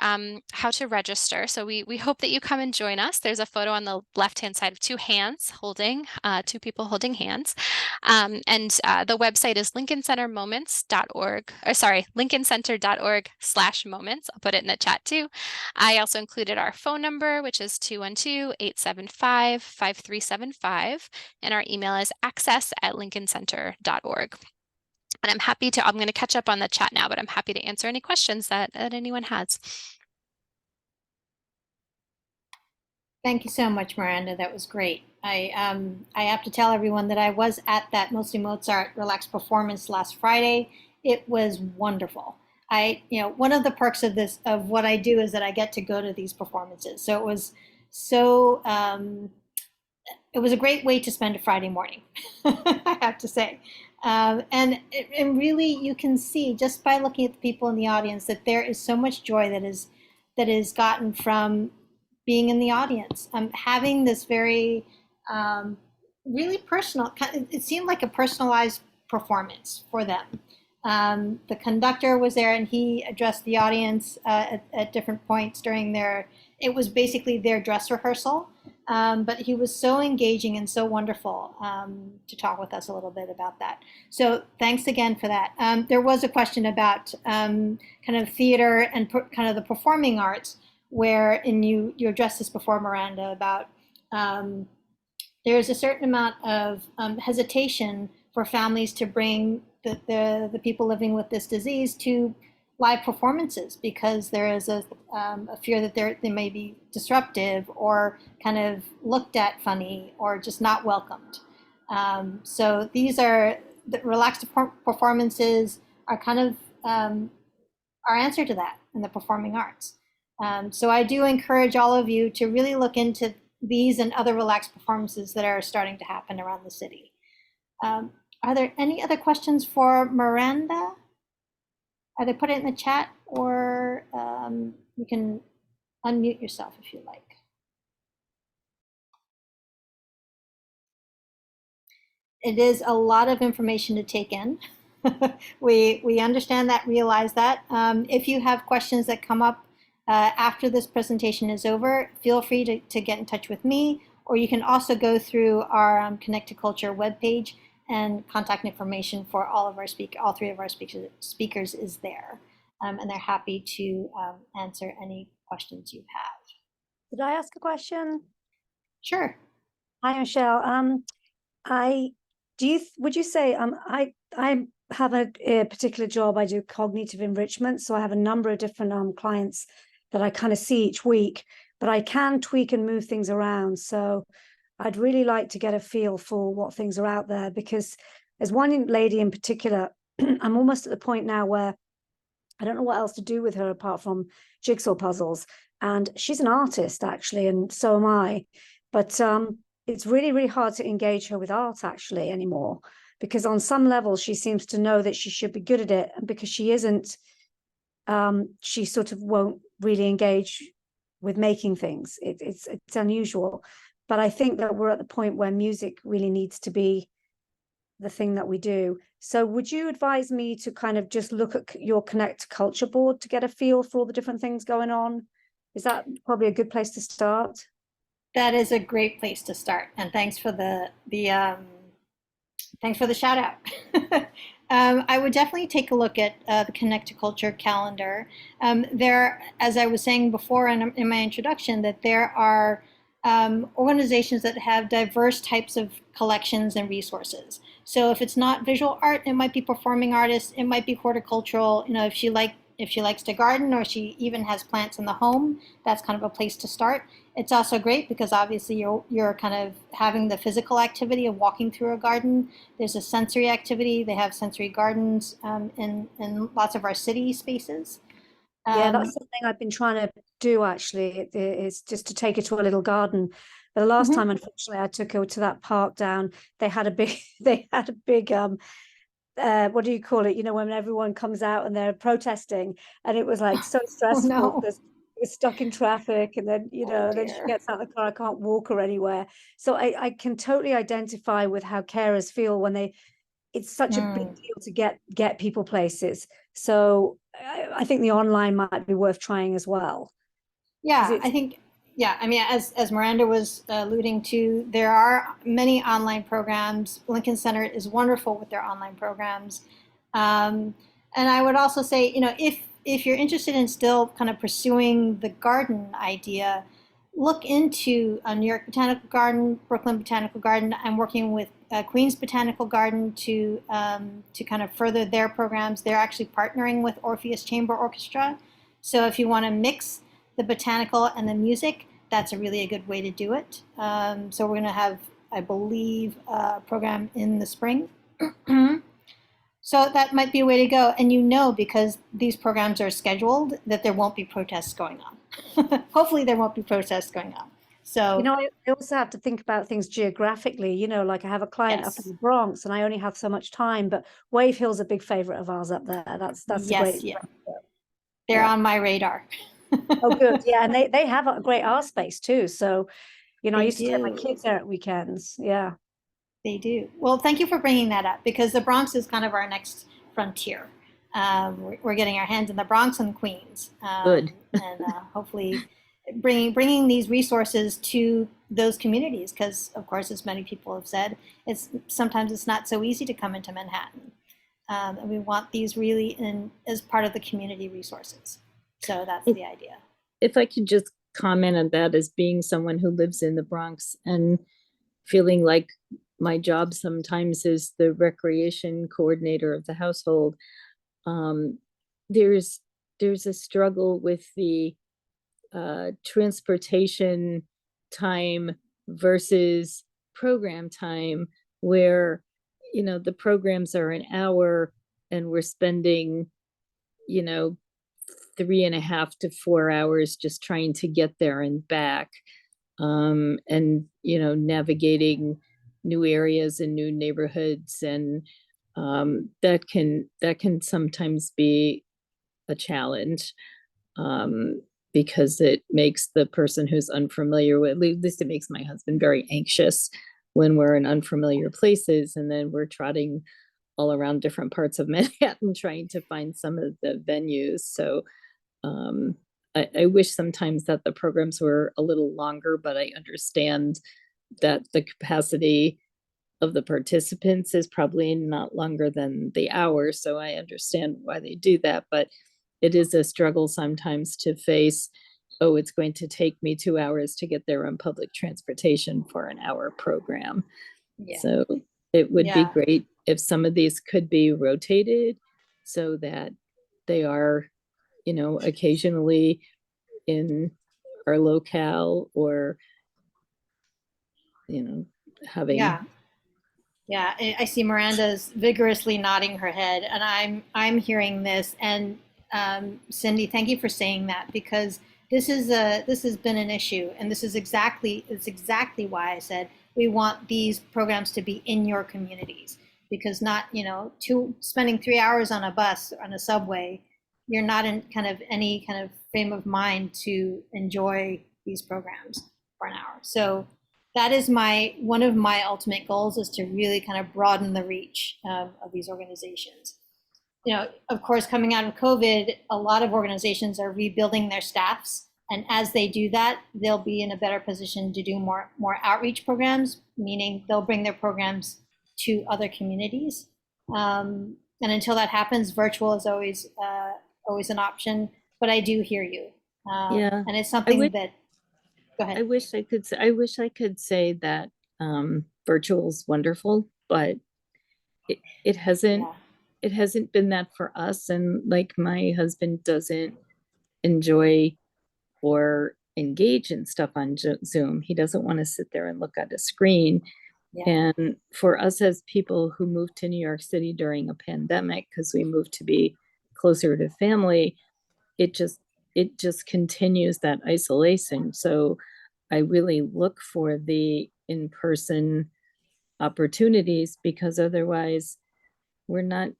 how to register. So we hope that you come and join us. There's a photo on the left-hand side of two hands holding, two people holding hands. And the website is lincolncentermoments.org, or sorry, lincolncenter.org/moments. I'll put it in the chat too. I also included our phone number, which is 212-875-5375. And our email is access@lincolncenter.org. And I'm going to catch up on the chat now, but I'm happy to answer any questions that anyone has. Thank you so much, Miranda. That was great. I have to tell everyone that I was at that Mostly Mozart Relaxed performance last Friday. It was wonderful. One of the perks of what I do is that I get to go to these performances. So it was it was a great way to spend a Friday morning, I have to say. And really, you can see just by looking at the people in the audience that there is so much joy that is gotten from being in the audience. Having this very really personal. It seemed like a personalized performance for them. The conductor was there, and he addressed the audience at different points during it was basically their dress rehearsal. But he was so engaging and so wonderful to talk with us a little bit about that. So thanks again for that. There was a question about kind of theater and kind of the performing arts, and you addressed this before, Miranda, about there's a certain amount of hesitation for families to bring the people living with this disease to live performances because there is a fear that they may be disruptive or kind of looked at funny or just not welcomed. So these are the relaxed performances are kind of our answer to that in the performing arts. So I do encourage all of you to really look into these and other relaxed performances that are starting to happen around the city. Are there any other questions for Miranda? Either put it in the chat or you can unmute yourself if you like. It is a lot of information to take in. We understand that, realize that. If you have questions that come up after this presentation is over, feel free to get in touch with me, or you can also go through our Connect to Culture webpage, and contact information for all three of our speakers is there. And they're happy to answer any questions you have. Did I ask a question? Sure. Hi, Michelle. Would you say I have a particular job. I do cognitive enrichment, so I have a number of different clients that I kind of see each week, but I can tweak and move things around. So I'd really like to get a feel for what things are out there, because there's one lady in particular, I'm almost at the point now where I don't know what else to do with her apart from jigsaw puzzles. And she's an artist, actually, and so am I. But it's really, really hard to engage her with art, actually, anymore, because on some level, she seems to know that she should be good at it. And because she isn't, she sort of won't really engage with making things. It's unusual. But I think that we're at the point where music really needs to be the thing that we do. So would you advise me to kind of just look at your Connect Culture board to get a feel for all the different things going on? Is that probably a good place to start? That is a great place to start. And thanks for the shout out. I would definitely take a look at the Connect to Culture calendar. There, as I was saying before in my introduction, that there are organizations that have diverse types of collections and resources. So if it's not visual art, it might be performing artists, it might be horticultural. You know, if she likes to garden, or she even has plants in the home, that's kind of a place to start. It's also great because obviously you're kind of having the physical activity of walking through a garden. There's a sensory activity. They have sensory gardens in lots of our city spaces. Yeah, that's something I've been trying to do, actually. It's just to take her to a little garden. The last time, unfortunately, I took her to that park down. They had a big what do you call it? You know, when everyone comes out and they're protesting, and it was like so Oh stressful no. because we're stuck in traffic, and then Oh then she dear. gets out of the car, I can't walk her anywhere. So I can totally identify with how carers feel when it's such a big deal to get people places. So I think the online might be worth trying as well. Yeah, I think, yeah, I mean, as Miranda was alluding to, there are many online programs. Lincoln Center is wonderful with their online programs. And I would also say, if you're interested in still kind of pursuing the garden idea, look into New York Botanical Garden, Brooklyn Botanical Garden. I'm working with Queens Botanical Garden to kind of further their programs. They're actually partnering with Orpheus Chamber Orchestra. So if you want to mix the botanical and the music, that's a good way to do it. So we're going to have, I believe, a program in the spring. So that might be a way to go. And because these programs are scheduled, that there won't be protests going on. Hopefully there won't be protests going on. So, I also have to think about things geographically, like I have a client up in yes, the Bronx and I only have so much time, but Wave Hill's a big favorite of ours up there. That's a yes, great. yeah, they're Yeah. on my radar. Oh, good. Yeah. And they have a great art space too. So, I They used to take my do. kids there at weekends. Yeah. They do. Well, thank you for bringing that up because the Bronx is kind of our next frontier. We're getting our hands in the Bronx and Queens, Good. and hopefully bringing these resources to those communities because, of course, as many people have said, sometimes it's not so easy to come into Manhattan, and we want these really as part of the community resources. So that's the idea. If I could just comment on that as being someone who lives in the Bronx and feeling like my job sometimes is the recreation coordinator of the household. There's a struggle with the transportation time versus program time, where the programs are an hour and we're spending 3.5 to 4 hours just trying to get there and back, and navigating new areas and new neighborhoods, and that can sometimes be a challenge, because it makes the person who's unfamiliar with, at least it makes my husband very anxious when we're in unfamiliar places and then we're trotting all around different parts of Manhattan trying to find some of the venues. So I wish sometimes that the programs were a little longer, but I understand that the capacity of the participants is probably not longer than the hour. So I understand why they do that, but it is a struggle sometimes to face, oh, it's going to take me 2 hours to get there on public transportation for an hour program. Yeah. So it would be great if some of these could be rotated so that they are, occasionally in our locale, or, having. Yeah, I see Miranda's vigorously nodding her head, and I'm hearing this. And Cindy, thank you for saying that because this has been an issue, and it's exactly why I said we want these programs to be in your communities, because not spending 3 hours on a bus or on a subway, you're not in any kind of frame of mind to enjoy these programs for an hour. So that is one of my ultimate goals, is to really kind of broaden the reach of these organizations. Of course, coming out of COVID, a lot of organizations are rebuilding their staffs. And as they do that, they'll be in a better position to do more outreach programs, meaning they'll bring their programs to other communities. And until that happens, virtual is always an option. But I do hear you. And it's something that. Go ahead. I wish I could say that virtual is wonderful, but it hasn't. Yeah. It hasn't been that for us. And like, my husband doesn't enjoy or engage in stuff on Zoom. He doesn't want to sit there and look at a screen. Yeah. And for us as people who moved to New York City during a pandemic, because we moved to be closer to family, it just continues that isolation. So I really look for the in-person opportunities, because otherwise we're not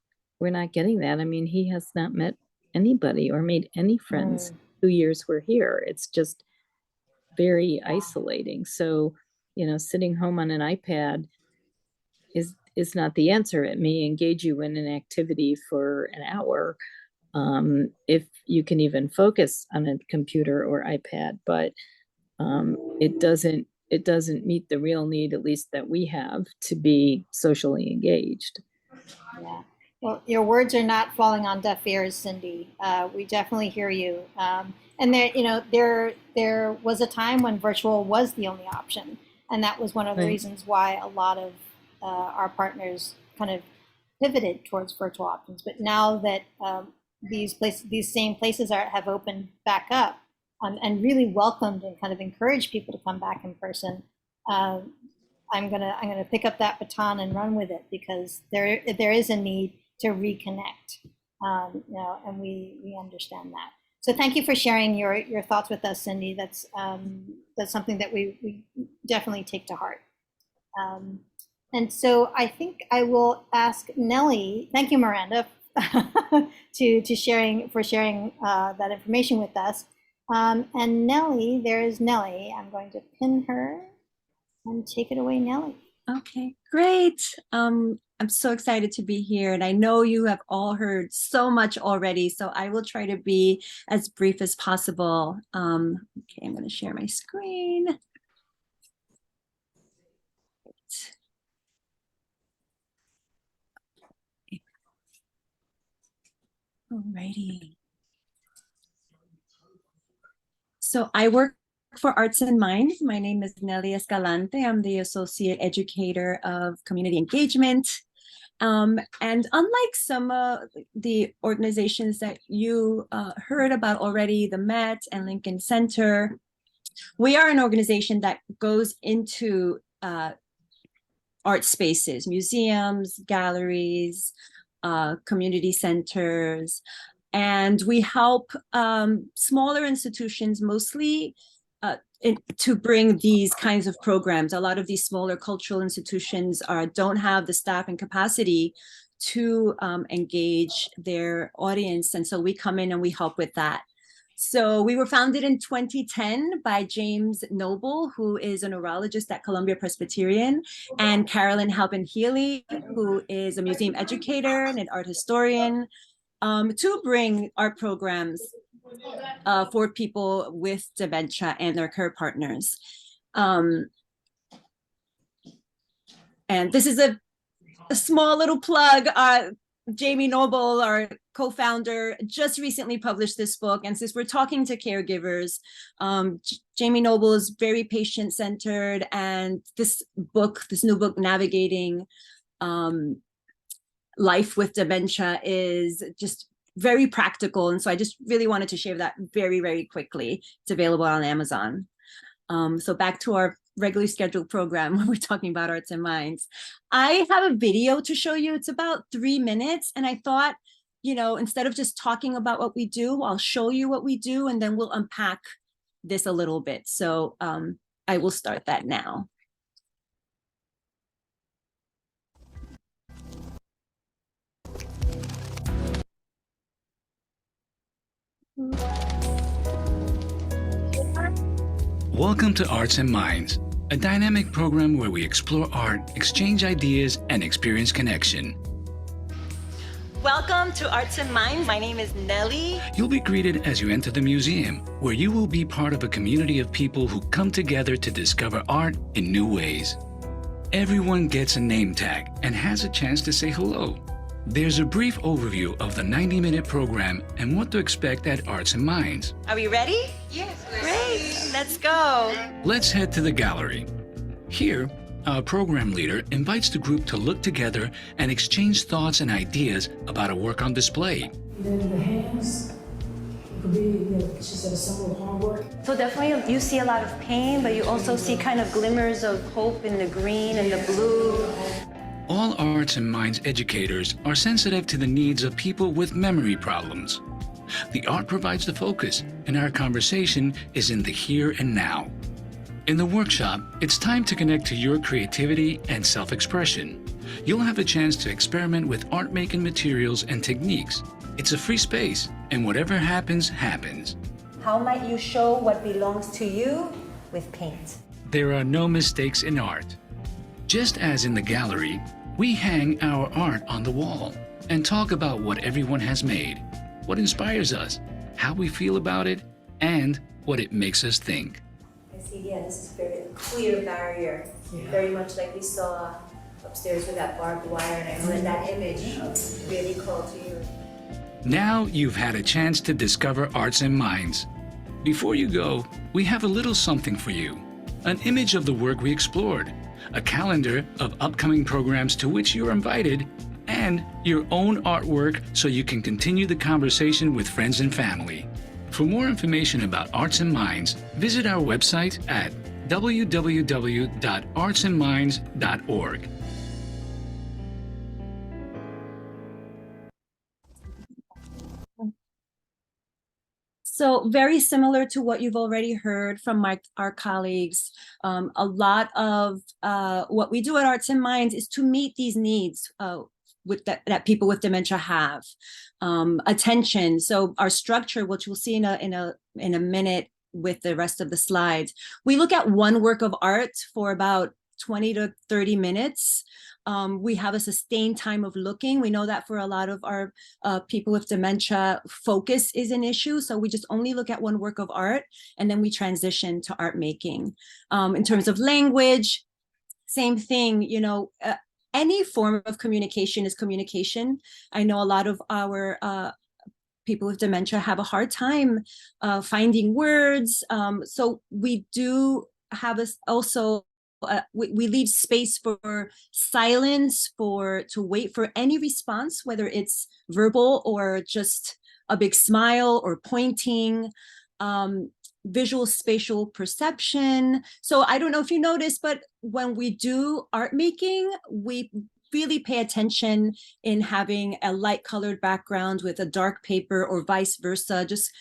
getting that. I mean, he has not met anybody or made any friends 2 years we're here. It's just very isolating. So, sitting home on an iPad is not the answer. It may engage you in an activity for an hour, if you can even focus on a computer or iPad, but it doesn't meet the real need, at least that we have, to be socially engaged. Yeah. Well, your words are not falling on deaf ears, Cindy. We definitely hear you. And there was a time when virtual was the only option, and that was one of the Right. reasons why a lot of our partners kind of pivoted towards virtual options. But now that these same places have opened back up and really welcomed and kind of encouraged people to come back in person, I'm gonna pick up that baton and run with it, because there is a need to reconnect, and we understand that. So thank you for sharing your thoughts with us, Cindy. That's something that we definitely take to heart. And so I think I will ask Nellie. Thank you, Miranda, to sharing that information with us. And Nellie, there's Nellie. I'm going to pin her and take it away, Nellie. Okay, great. I'm so excited to be here, and I know you have all heard so much already, so I will try to be as brief as possible. Okay, I'm going to share my screen. Alrighty. So I work for Arts and Minds. My name is Nelly Escalante. I'm the Associate Educator of Community Engagement. And unlike some of the organizations that you heard about already, the Met and Lincoln Center, we are an organization that goes into art spaces, museums, galleries, community centers, and we help smaller institutions mostly to bring these kinds of programs. A lot of these smaller cultural institutions don't have the staff and capacity to engage their audience, and so we come in and we help with that. So we were founded in 2010 by James Noble, who is a neurologist at Columbia Presbyterian, and Carolyn Halpin Healy, who is a museum educator and an art historian, to bring art programs for people with dementia and their care partners. And this is a small little plug. Jamie Noble, our co-founder, just recently published this book. And since we're talking to caregivers, Jamie Noble is very patient-centered. And this new book, Navigating Life with Dementia, is just very practical. And so I just really wanted to share that very, very quickly. It's available on Amazon. So back to our regularly scheduled program when we're talking about Arts and Minds. I have a video to show you. It's about 3 minutes. And I thought, instead of just talking about what we do, I'll show you what we do, and then we'll unpack this a little bit. So I will start that now. Welcome to Arts and Minds, a dynamic program where we explore art, exchange ideas, and experience connection. Welcome to Arts and Minds. My name is Nelly. You'll be greeted as you enter the museum, where you will be part of a community of people who come together to discover art in new ways. Everyone gets a name tag and has a chance to say hello. There's a brief overview of the 90-minute program and what to expect at Arts and Minds. Are we ready? Yes. Great. Let's go. Let's head to the gallery. Here, our program leader invites the group to look together and exchange thoughts and ideas about a work on display. Then the hands could be, she said, a symbol of hard work. So definitely you see a lot of pain, but you also see kind of glimmers of hope in the green and the blue. All Arts and Minds educators are sensitive to the needs of people with memory problems. The art provides the focus, and our conversation is in the here and now. In the workshop, it's time to connect to your creativity and self-expression. You'll have a chance to experiment with art-making materials and techniques. It's a free space, and whatever happens, happens. How might you show what belongs to you with paint? There are no mistakes in art. Just as in the gallery, we hang our art on the wall and talk about what everyone has made, what inspires us, how we feel about it, and what it makes us think. I see, yeah, this is very clear barrier, very much like we saw upstairs with that barbed wire, and I know that image really called to you. Now you've had a chance to discover Arts and Minds. Before you go, we have a little something for you. An image of the work we explored, a calendar of upcoming programs to which you're invited, and your own artwork so you can continue the conversation with friends and family. For more information about Arts and Minds, visit our website at www.artsandminds.org. So very similar to what you've already heard from our colleagues, a lot of what we do at Arts and Minds is to meet these needs that people with dementia have. Attention. So our structure, which we'll see in a minute with the rest of the slides, we look at one work of art for about 20 to 30 minutes. We have a sustained time of looking. We know that for a lot of our people with dementia, focus is an issue. So we just only look at one work of art, and then we transition to art making. In terms of language, same thing, any form of communication is communication. I know a lot of our people with dementia have a hard time finding words. So we do have also we leave space for silence, to wait for any response, whether it's verbal or just a big smile or pointing, visual spatial perception. So I don't know if you noticed, but when we do art making, we really pay attention in having a light colored background with a dark paper or vice versa, just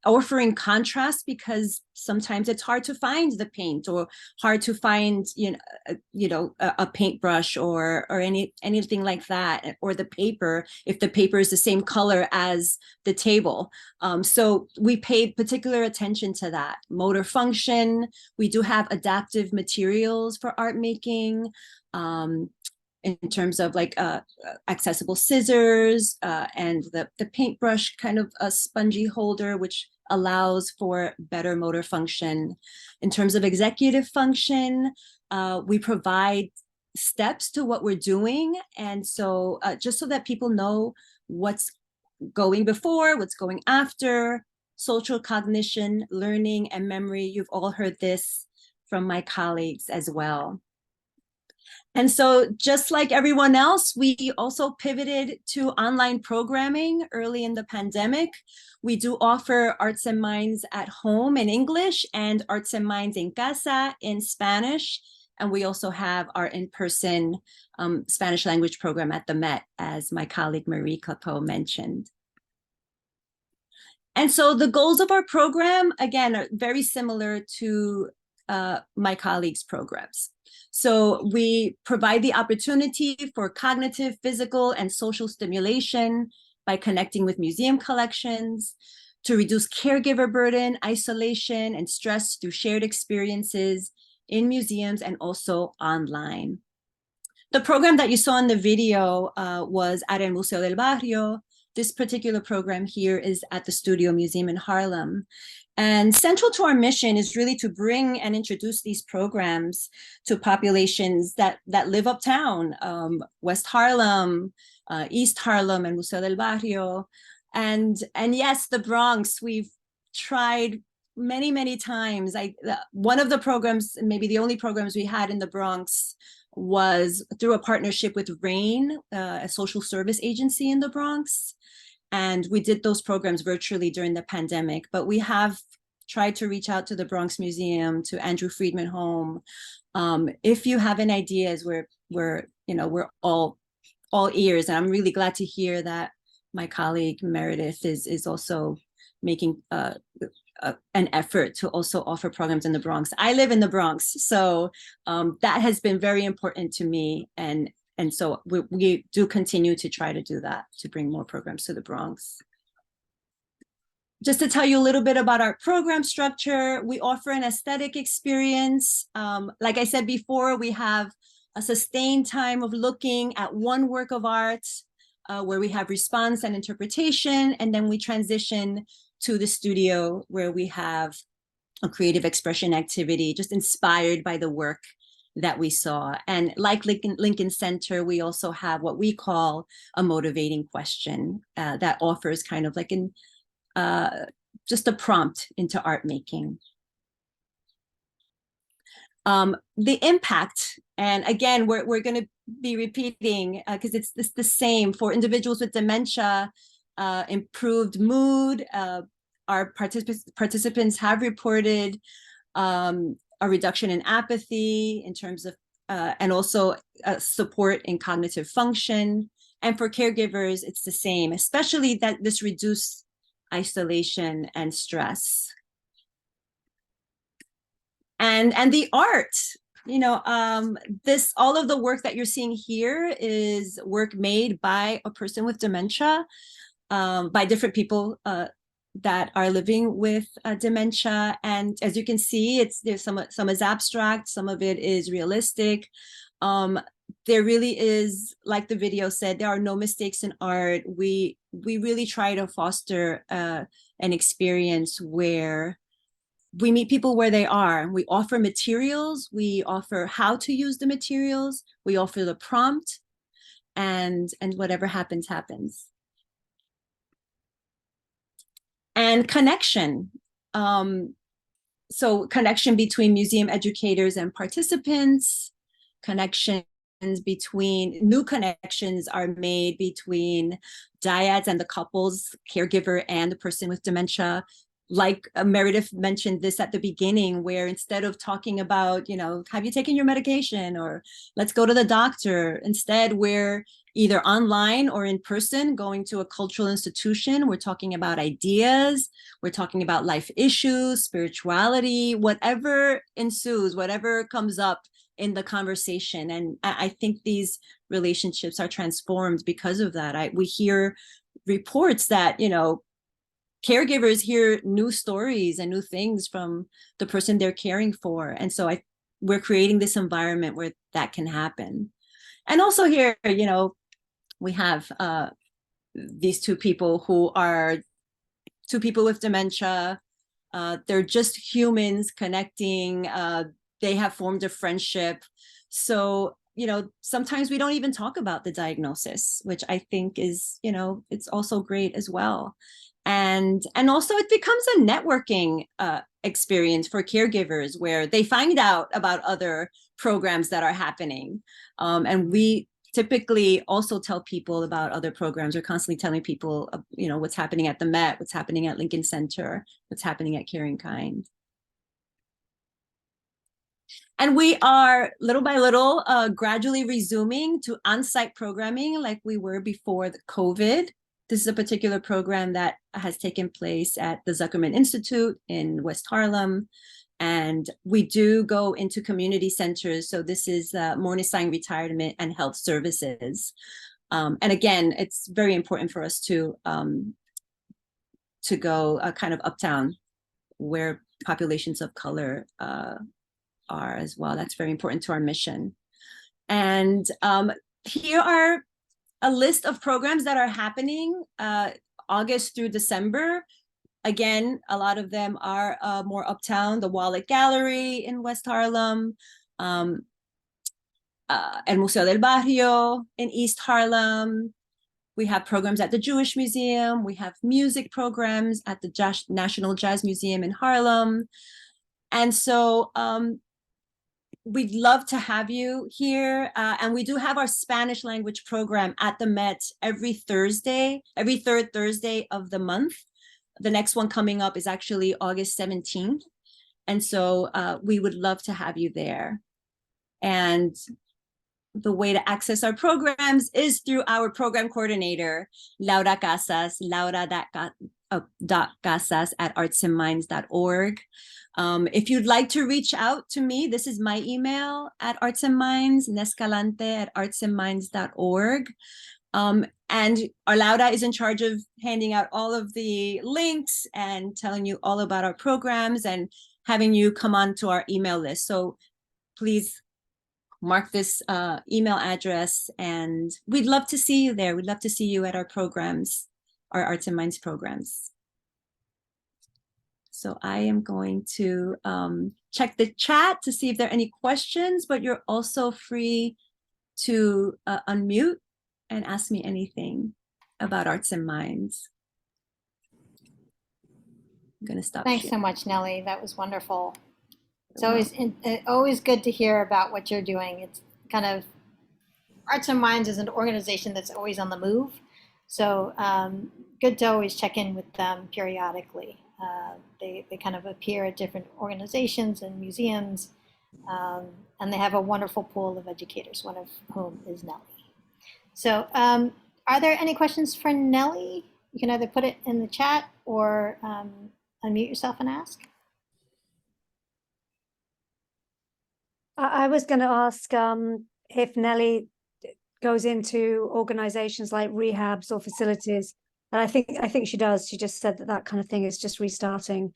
offering contrast, because sometimes it's hard to find the paint or hard to find a paintbrush or anything like that, or the paper if the paper is the same color as the table. So we pay particular attention to that. Motor function, we do have adaptive materials for art making, in terms of like accessible scissors and the paintbrush kind of a spongy holder, which allows for better motor function. In terms of executive function, we provide steps to what we're doing. And so just so that people know what's going before, what's going after, social cognition, learning, and memory. You've all heard this from my colleagues as well. And so just like everyone else, we also pivoted to online programming early in the pandemic. We do offer Arts and Minds at home in English and Arts and Minds en casa in Spanish. And we also have our in-person Spanish language program at the Met, as my colleague Marie Clapeau mentioned. And so the goals of our program, again, are very similar to my colleagues' programs. So we provide the opportunity for cognitive, physical, and social stimulation by connecting with museum collections, to reduce caregiver burden, isolation, and stress through shared experiences in museums and also online. The program that you saw in the video was at El Museo del Barrio. This particular program here is at the Studio Museum in Harlem. And central to our mission is really to bring and introduce these programs to populations that live uptown, West Harlem, East Harlem, and Museo del Barrio. And yes, the Bronx, we've tried many, many times. One of the programs, maybe the only programs we had in the Bronx, was through a partnership with RAIN, a social service agency in the Bronx. And we did those programs virtually during the pandemic, but we have tried to reach out to the Bronx Museum, to Andrew Friedman Home. If you have any ideas, we're all ears. And I'm really glad to hear that my colleague Meredith is also making an effort to also offer programs in the Bronx. I live in the Bronx, so that has been very important to me, and so we do continue to try to do that, to bring more programs to the Bronx. Just to tell you a little bit about our program structure, we offer an aesthetic experience. Like I said before, we have a sustained time of looking at one work of art, where we have response and interpretation, and then we transition to the studio where we have a creative expression activity just inspired by the work that we saw. And like Lincoln Center, we also have what we call a motivating question that offers kind of like just a prompt into art making. The impact, and again, we're going to be repeating because it's the same for individuals with dementia. Improved mood. Our participants have reported a reduction in apathy in terms of, and also support in cognitive function. And for caregivers, it's the same, especially that this reduced isolation and stress. And the art, you know, all of the work that you're seeing here is work made by a person with dementia, by different people that are living with dementia. And as you can see, there's some is abstract, some of it is realistic. There really is, like the video said, there are no mistakes in art. We really try to foster an experience where we meet people where they are. We offer materials, we offer how to use the materials, we offer the prompt, and whatever happens, happens. And connection. So connection between museum educators and participants, connections between, new connections are made between dyads and the couples, caregiver and the person with dementia. Like Meredith mentioned this at the beginning, where instead of talking about, you know, have you taken your medication, or let's go to the doctor, instead we're either online or in person going to a cultural institution. We're talking about ideas, we're talking about life issues, spirituality, whatever ensues, whatever comes up in the conversation. And I think these relationships are transformed because of that. We hear reports that, you know, caregivers hear new stories and new things from the person they're caring for. And so we're creating this environment where that can happen. And also here, you know, we have these two people who are two people with dementia. They're just humans connecting. They have formed a friendship. So, you know, sometimes we don't even talk about the diagnosis, which I think is, you know, it's also great as well. And also it becomes a networking experience for caregivers where they find out about other programs that are happening. And we typically also tell people about other programs. We're constantly telling people, you know, what's happening at the Met, what's happening at Lincoln Center, what's happening at Caring Kind. And we are little by little gradually resuming to on-site programming like we were before the COVID. This is a particular program that has taken place at the Zuckerman Institute in West Harlem. And we do go into community centers. So this is Morningside Retirement and Health Services. And again, it's very important for us to go kind of uptown where populations of color are as well. That's very important to our mission. And here are a list of programs that are happening August through December. Again, a lot of them are more uptown, the Wallet Gallery in West Harlem, El Museo del Barrio in East Harlem. We have programs at the Jewish Museum. We have music programs at the National Jazz Museum in Harlem. And so we'd love to have you here. And we do have our Spanish language program at the Met every Thursday, every third Thursday of the month. The next one coming up is actually August 17th. And so we would love to have you there. And the way to access our programs is through our program coordinator, Laura Casas, .casas@artsandminds.org. If you'd like to reach out to me, this is my email at Arts and Minds, nescalante@artsandminds.org. And Arlauda is in charge of handing out all of the links and telling you all about our programs and having you come on to our email list. So please mark this email address, and we'd love to see you there. We'd love to see you at our programs, our Arts and Minds programs. So I am going to check the chat to see if there are any questions, but you're also free to unmute and ask me anything about Arts and Minds. I'm going to stop. Thanks so much, Nellie. That was wonderful. It's always good to hear about what you're doing. It's kind of, Arts and Minds is an organization that's always on the move. So good to always check in with them periodically. They kind of appear at different organizations and museums, and they have a wonderful pool of educators, one of whom is Nellie. So are there any questions for Nellie? You can either put it in the chat or unmute yourself and ask. I was going to ask if Nellie goes into organizations like rehabs or facilities, and I think she does. She just said that kind of thing is just restarting.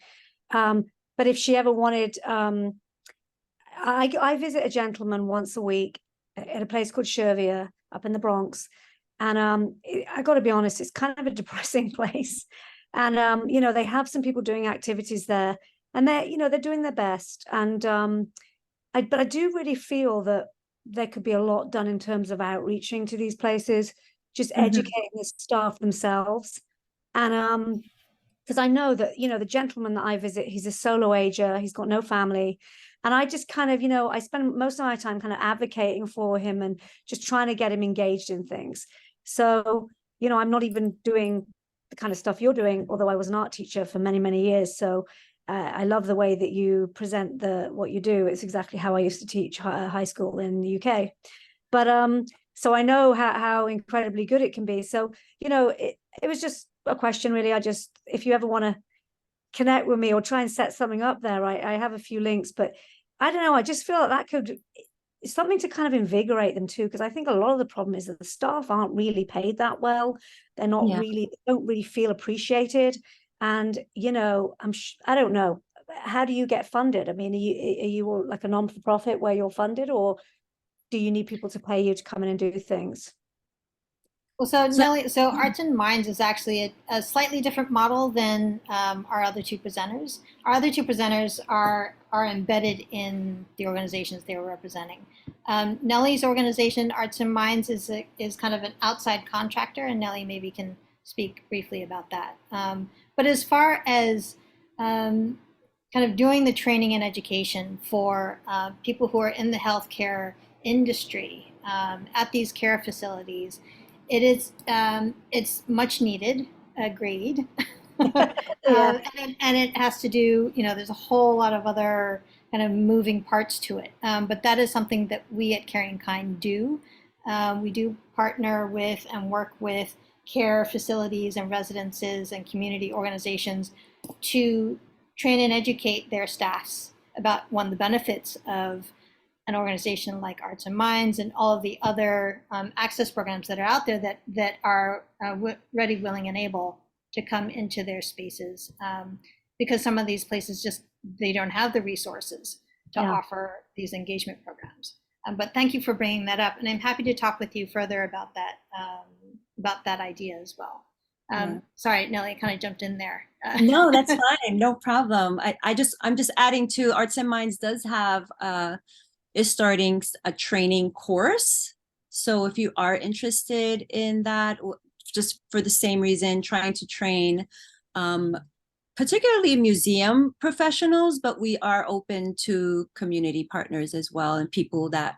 But if she ever wanted, I visit a gentleman once a week at a place called Shervia up in the Bronx, and I got to be honest, it's kind of a depressing place. And you know, they have some people doing activities there, and they're doing their best. And but I do really feel that there could be a lot done in terms of outreaching to these places, just educating the staff themselves. And because I know that, you know, the gentleman that I visit, he's a solo ager, he's got no family. And I just kind of, you know, I spend most of my time kind of advocating for him and just trying to get him engaged in things. So, you know, I'm not even doing the kind of stuff you're doing, although I was an art teacher for many, many years. So I love the way that you present what you do. It's exactly how I used to teach high school in the UK. But so I know how incredibly good it can be. So, you know, it was just a question, really. If you ever want to connect with me or try and set something up there, I have a few links, but I don't know. I just feel that could, it's something to kind of invigorate them too, because I think a lot of the problem is that the staff aren't really paid that well. They're not don't really feel appreciated. And, you know, I don't know. How do you get funded? I mean, are you like a non-for-profit where you're funded, or do you need people to pay you to come in and do things? Well, so Nellie, so Arts and Minds is actually a slightly different model than our other two presenters. Our other two presenters are embedded in the organizations they were representing. Nellie's organization, Arts and Minds, is kind of an outside contractor, and Nellie maybe can speak briefly about that. But as far as kind of doing the training and education for people who are in the healthcare industry at these care facilities, it's much needed, agreed. And it has to do, you know, there's a whole lot of other kind of moving parts to it. But that is something that we at Caring Kind do. We do partner with and work with care facilities and residences and community organizations to train and educate their staffs about, one, the benefits of an organization like Arts and Minds and all of the other access programs that are out there that are ready, willing, and able to come into their spaces, because some of these places they don't have the resources to offer these engagement programs. But thank you for bringing that up, and I'm happy to talk with you further about that idea as well. Sorry, Nellie, I kind of jumped in there. No, that's fine, no problem. I'm just adding to Arts and Minds does have is starting a training course. So if you are interested in that, just for the same reason, trying to train particularly museum professionals, but we are open to community partners as well, and people that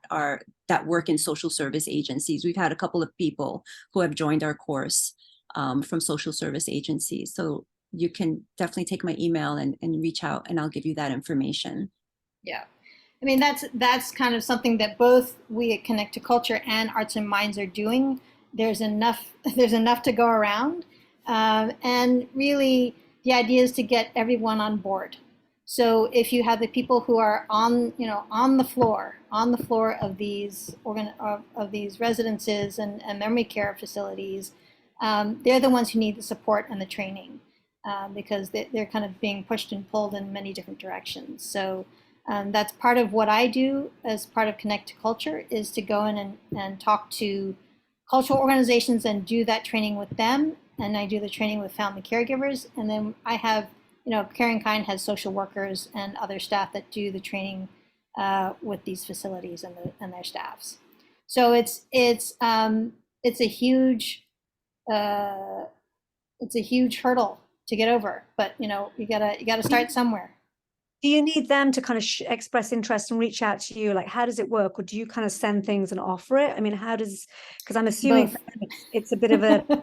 work in social service agencies. We've had a couple of people who have joined our course from social service agencies. So you can definitely take my email and reach out, and I'll give you that information. Yeah. I mean, that's kind of something that both we at Connect to Culture and Arts and Minds are doing. There's enough to go around. And really, the idea is to get everyone on board. So if you have the people who are on the floor of these of these residences and memory care facilities, they're the ones who need the support and the training, because they're kind of being pushed and pulled in many different directions. So that's part of what I do as part of Connect to Culture, is to go in and talk to cultural organizations and do that training with them. And I do the training with family caregivers. And then I have, Caring Kind has social workers and other staff that do the training with these facilities and their staffs. So it's a huge hurdle to get over, but you gotta start somewhere. Do you need them to kind of express interest and reach out to you? Like, how does it work? Or do you kind of send things and offer it? I mean, because I'm assuming it's a bit of a,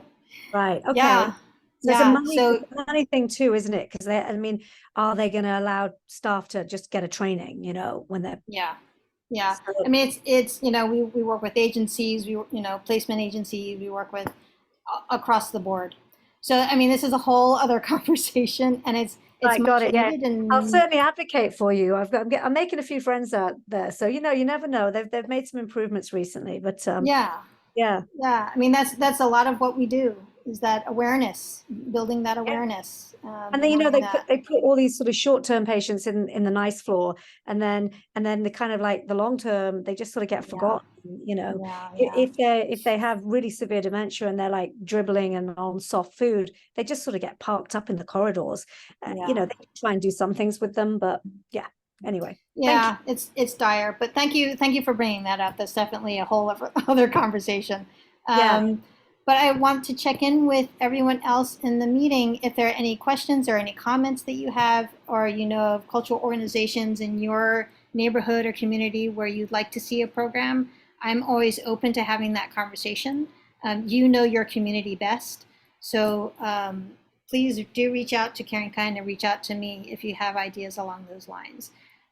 right. Okay. Yeah. So it's a money thing too, isn't it? Because are they going to allow staff to just get a training, when they're. Yeah. Yeah. So, I mean, it's we work with agencies, placement agencies, we work with across the board. So, I mean, this is a whole other conversation, and it's got it. Yeah. I'll certainly advocate for you. I'm making a few friends out there, so you never know. They've made some improvements recently, but yeah. I mean, that's a lot of what we do, is that awareness, building that awareness. And then they put all these sort of short-term patients in the nice floor, and then the kind of like the long-term, they just sort of get forgotten. If they have really severe dementia and they're like dribbling and on soft food, they just sort of get parked up in the corridors. They try and do some things with them, but anyway. Yeah, it's dire, but thank you for bringing that up. That's definitely a whole other conversation. But I want to check in with everyone else in the meeting if there are any questions or any comments that you have, or of cultural organizations in your neighborhood or community where you'd like to see a program. I'm always open to having that conversation. Your community best. So please do reach out to Caring Kind and reach out to me if you have ideas along those lines.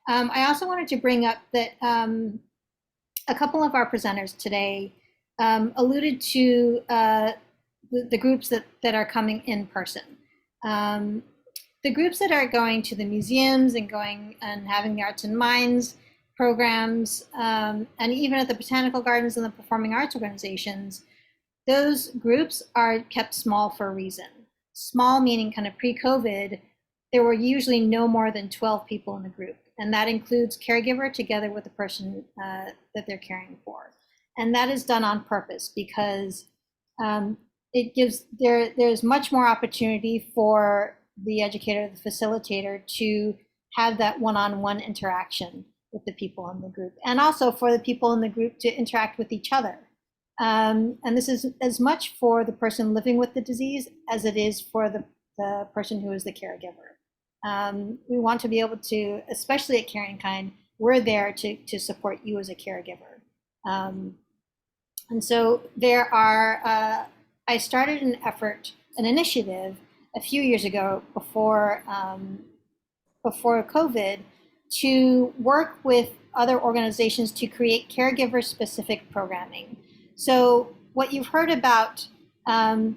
I also wanted to bring up that a couple of our presenters today alluded to the groups that are coming in person. The groups that are going to the museums and going and having the Arts and Minds programs, and even at the Botanical Gardens and the Performing Arts organizations, those groups are kept small for a reason. Small meaning kind of pre-COVID, there were usually no more than 12 people in the group. And that includes caregiver together with the person that they're caring for. And that is done on purpose because it gives there's much more opportunity for the educator, the facilitator, to have that one-on-one interaction with the people in the group, and also for the people in the group to interact with each other. And this is as much for the person living with the disease as it is for the person who is the caregiver. We want to be able to, especially at Caring Kind, we're there to support you as a caregiver. And so there are, I started an initiative a few years ago before COVID, to work with other organizations to create caregiver-specific programming. So what you've heard about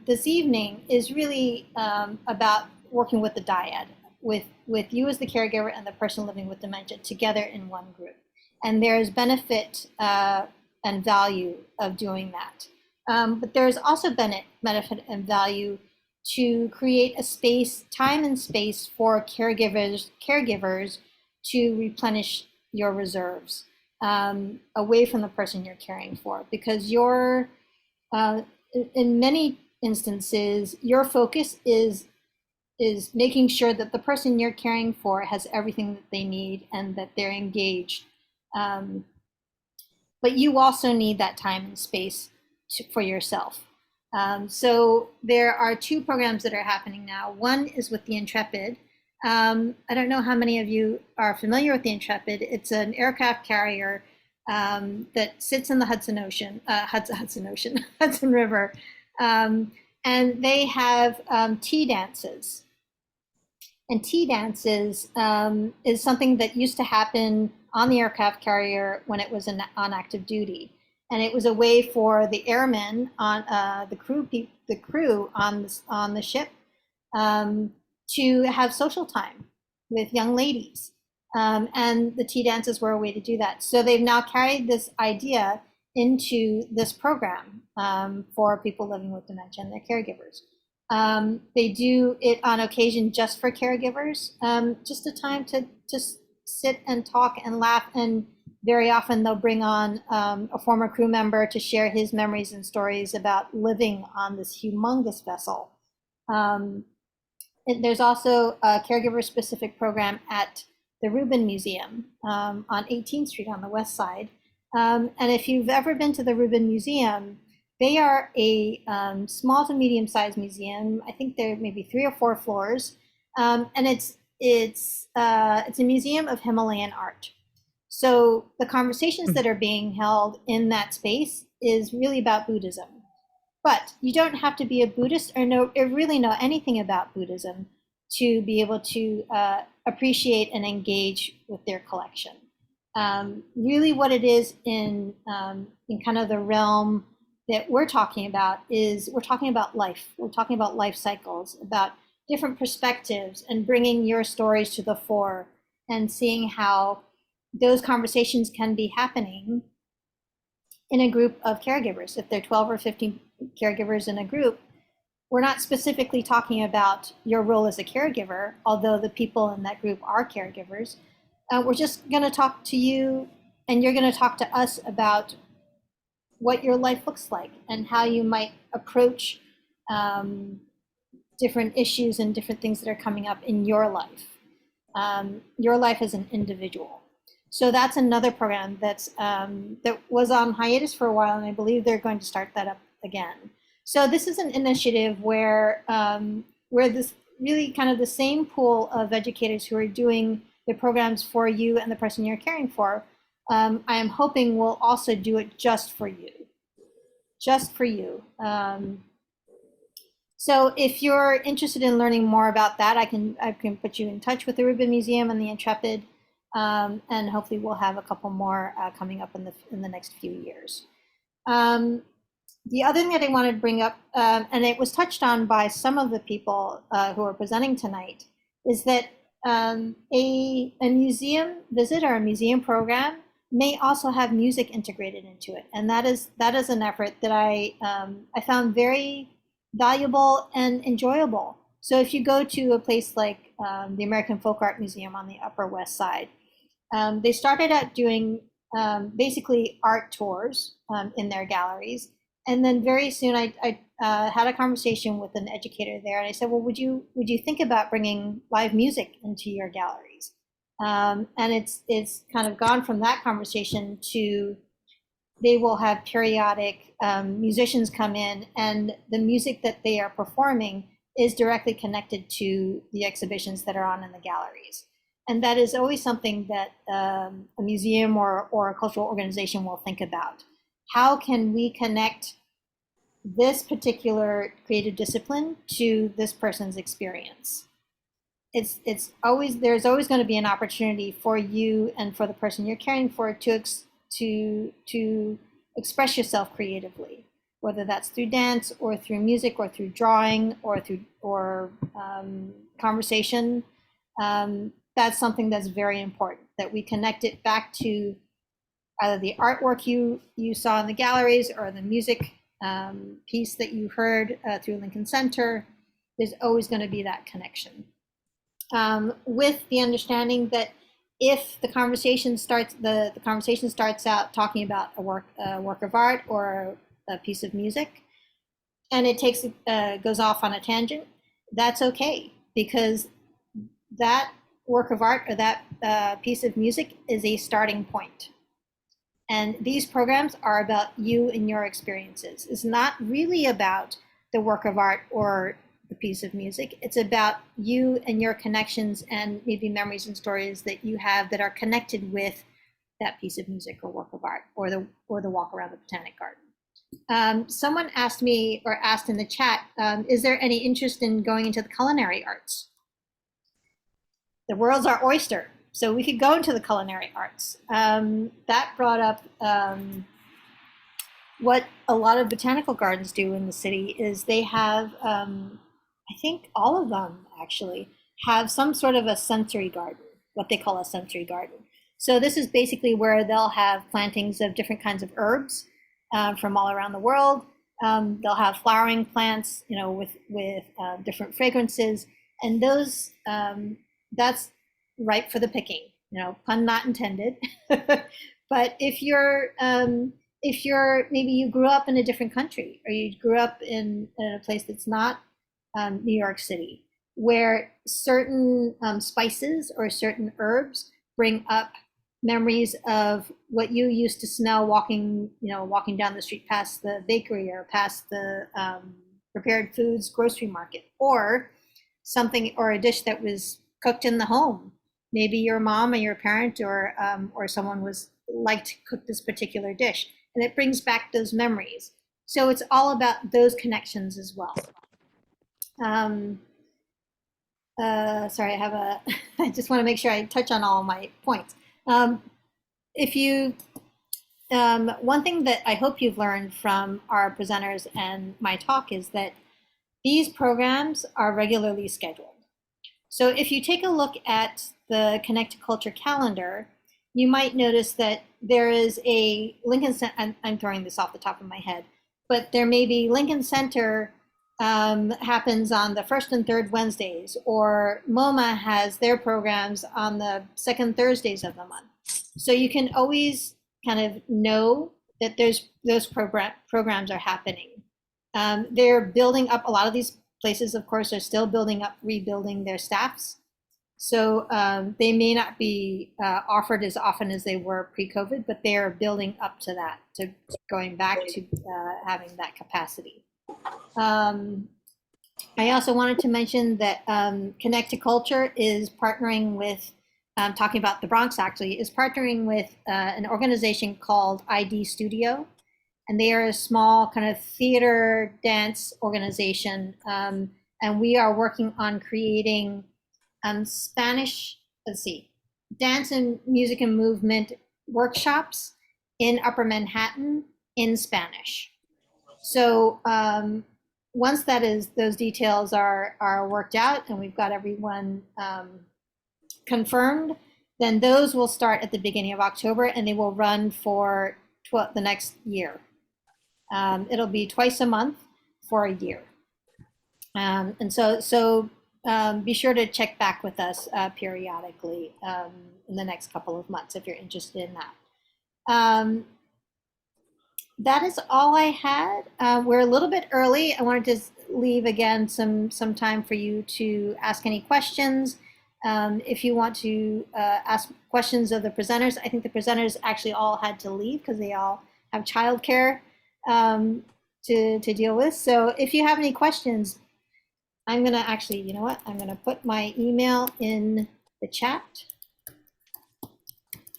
this evening is really about working with the dyad, with you as the caregiver and the person living with dementia together in one group. And there's benefit and value of doing that. But there's also benefit and value to create a space, time and space for caregivers to replenish your reserves away from the person you're caring for, because you're, in many instances, your focus is making sure that the person you're caring for has everything that they need and that they're engaged. But you also need that time and space for yourself. So there are two programs that are happening now. One is with the Intrepid. I don't know how many of you are familiar with the Intrepid. It's an aircraft carrier that sits in the Hudson River. And they have tea dances. And tea dances is something that used to happen on the aircraft carrier when it was on active duty. and it was a way for the airmen on the crew on the ship to have social time with young ladies. And the tea dances were a way to do that. So they've now carried this idea into this program for people living with dementia and their caregivers. They do it on occasion just for caregivers, just a time to just sit and talk and laugh. And very often they'll bring on a former crew member to share his memories and stories about living on this humongous vessel. There's also a caregiver-specific program at the Rubin Museum on 18th Street on the west side. And if you've ever been to the Rubin Museum, they are a small to medium-sized museum. I think there may be 3 or 4 floors, and it's a museum of Himalayan art. So the conversations that are being held in that space is really about Buddhism. But you don't have to be a Buddhist or really know anything about Buddhism to be able to appreciate and engage with their collection. Really what it is in kind of the realm that we're talking about is we're talking about life. We're talking about life cycles, about different perspectives and bringing your stories to the fore and seeing how those conversations can be happening in a group of caregivers. If there are 12 or 15 caregivers in a group, we're not specifically talking about your role as a caregiver, although the people in that group are caregivers. We're just going to talk to you, and you're going to talk to us about what your life looks like and how you might approach different issues and different things that are coming up in your life as an individual. So that's another program that's that was on hiatus for a while, and I believe they're going to start that up again. So this is an initiative where this really kind of the same pool of educators who are doing the programs for you and the person you're caring for, I am hoping will also do it just for you. So if you're interested in learning more about that, I can put you in touch with the Rubin Museum and the Intrepid, and hopefully we'll have a couple more coming up in the next few years. The other thing that I wanted to bring up, and it was touched on by some of the people who are presenting tonight, is that a museum visit or a museum program may also have music integrated into it, and that is an effort that I found very valuable and enjoyable. So if you go to a place like the American Folk Art Museum on the Upper West Side, they started out doing basically art tours in their galleries. And then very soon I had a conversation with an educator there, and I said, well, would you think about bringing live music into your galleries? And it's kind of gone from that conversation to they will have periodic musicians come in, and the music that they are performing is directly connected to the exhibitions that are on in the galleries. And that is always something that a museum or a cultural organization will think about. How can we connect this particular creative discipline to this person's experience? There's always going to be an opportunity for you and for the person you're caring for to express yourself creatively, whether that's through dance or through music or through drawing or through conversation. That's something that's very important, that we connect it back to either the artwork you saw in the galleries or the music piece that you heard through Lincoln Center. There's always going to be that connection. With the understanding that if the conversation starts out talking about a work of art or a piece of music, and it goes off on a tangent, that's okay, because that work of art or that piece of music is a starting point. And these programs are about you and your experiences. It's not really about the work of art or the piece of music. It's about you and your connections and maybe memories and stories that you have that are connected with that piece of music or work of art or the walk around the Botanic Garden. Someone asked me or asked in the chat, is there any interest in going into the culinary arts? The world's our oyster, so we could go into the culinary arts. That brought up what a lot of botanical gardens do in the city is they have, I think all of them actually, have some sort of a sensory garden, what they call a sensory garden. So this is basically where they'll have plantings of different kinds of herbs from all around the world. They'll have flowering plants, with different fragrances, and those that's ripe for the picking. Pun not intended. But if you're maybe you grew up in a different country, or you grew up in a place that's not New York City, where certain spices or certain herbs bring up memories of what you used to smell walking down the street past the bakery or past the prepared foods grocery market, or something, or a dish that was cooked in the home. Maybe your mom or your parent or someone liked to cook this particular dish, and it brings back those memories. So it's all about those connections as well. Sorry, I just want to make sure I touch on all my points. If you, one thing that I hope you've learned from our presenters and my talk is that these programs are regularly scheduled. So if you take a look at the Connect to Culture calendar, you might notice that there is a Lincoln Center, I'm throwing this off the top of my head, but there may be Lincoln Center happens on the first and third Wednesdays, or MoMA has their programs on the second Thursdays of the month. So you can always kind of know that those programs are happening. They're building up, a lot of these places, of course, are still rebuilding their staffs. So they may not be offered as often as they were pre-COVID, but they are building up to that, to going back to having that capacity. I also wanted to mention that Connect to Culture is partnering with, talking about the Bronx actually, is partnering with an organization called ID Studio. And they are a small kind of theater dance organization. And we are working on creating Spanish, dance and music and movement workshops in Upper Manhattan in Spanish. So once those details are worked out and we've got everyone confirmed, then those will start at the beginning of October and they will run for the next year. It'll be twice a month for a year. And so be sure to check back with us periodically in the next couple of months if you're interested in that. That is all I had. We're a little bit early. I wanted to leave again some time for you to ask any questions. If you want to ask questions of the presenters, I think the presenters actually all had to leave because they all have childcare to deal with. So if you have any questions, I'm gonna actually, you know what? I'm gonna put my email in the chat.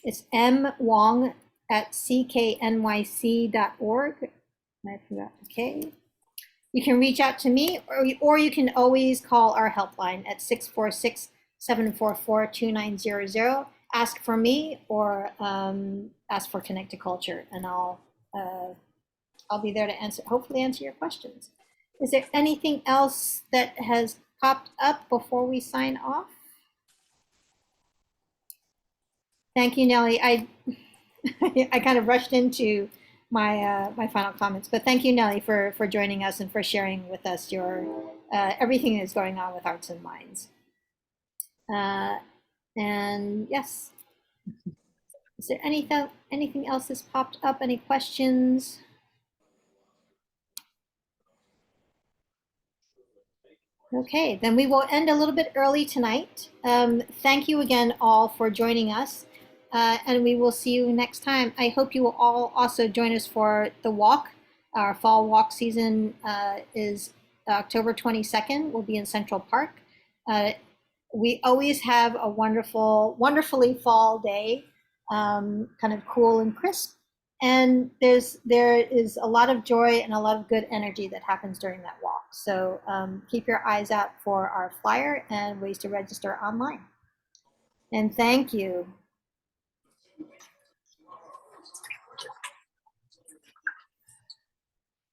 It's mwong@cknyc.org. I forgot the K. You can reach out to me, or you can always call our helpline at 646-744-2900. Ask for me or ask for Connect to Culture, and I'll be there to hopefully answer your questions. Is there anything else that has popped up before we sign off? Thank you, Nellie. I kind of rushed into my my final comments, but thank you, Nellie, for joining us and for sharing with us your everything that's going on with Hearts and Minds. And yes, is there anything else that's popped up? Any questions? Okay, then we will end a little bit early tonight. Thank you again all for joining us, and we will see you next time. I hope you will all also join us for the walk. Our fall walk season is October 22nd. We'll be in Central Park. We always have a wonderfully fall day, kind of cool and crisp. And there is a lot of joy and a lot of good energy that happens during that walk. So keep your eyes out for our flyer and ways to register online. And thank you.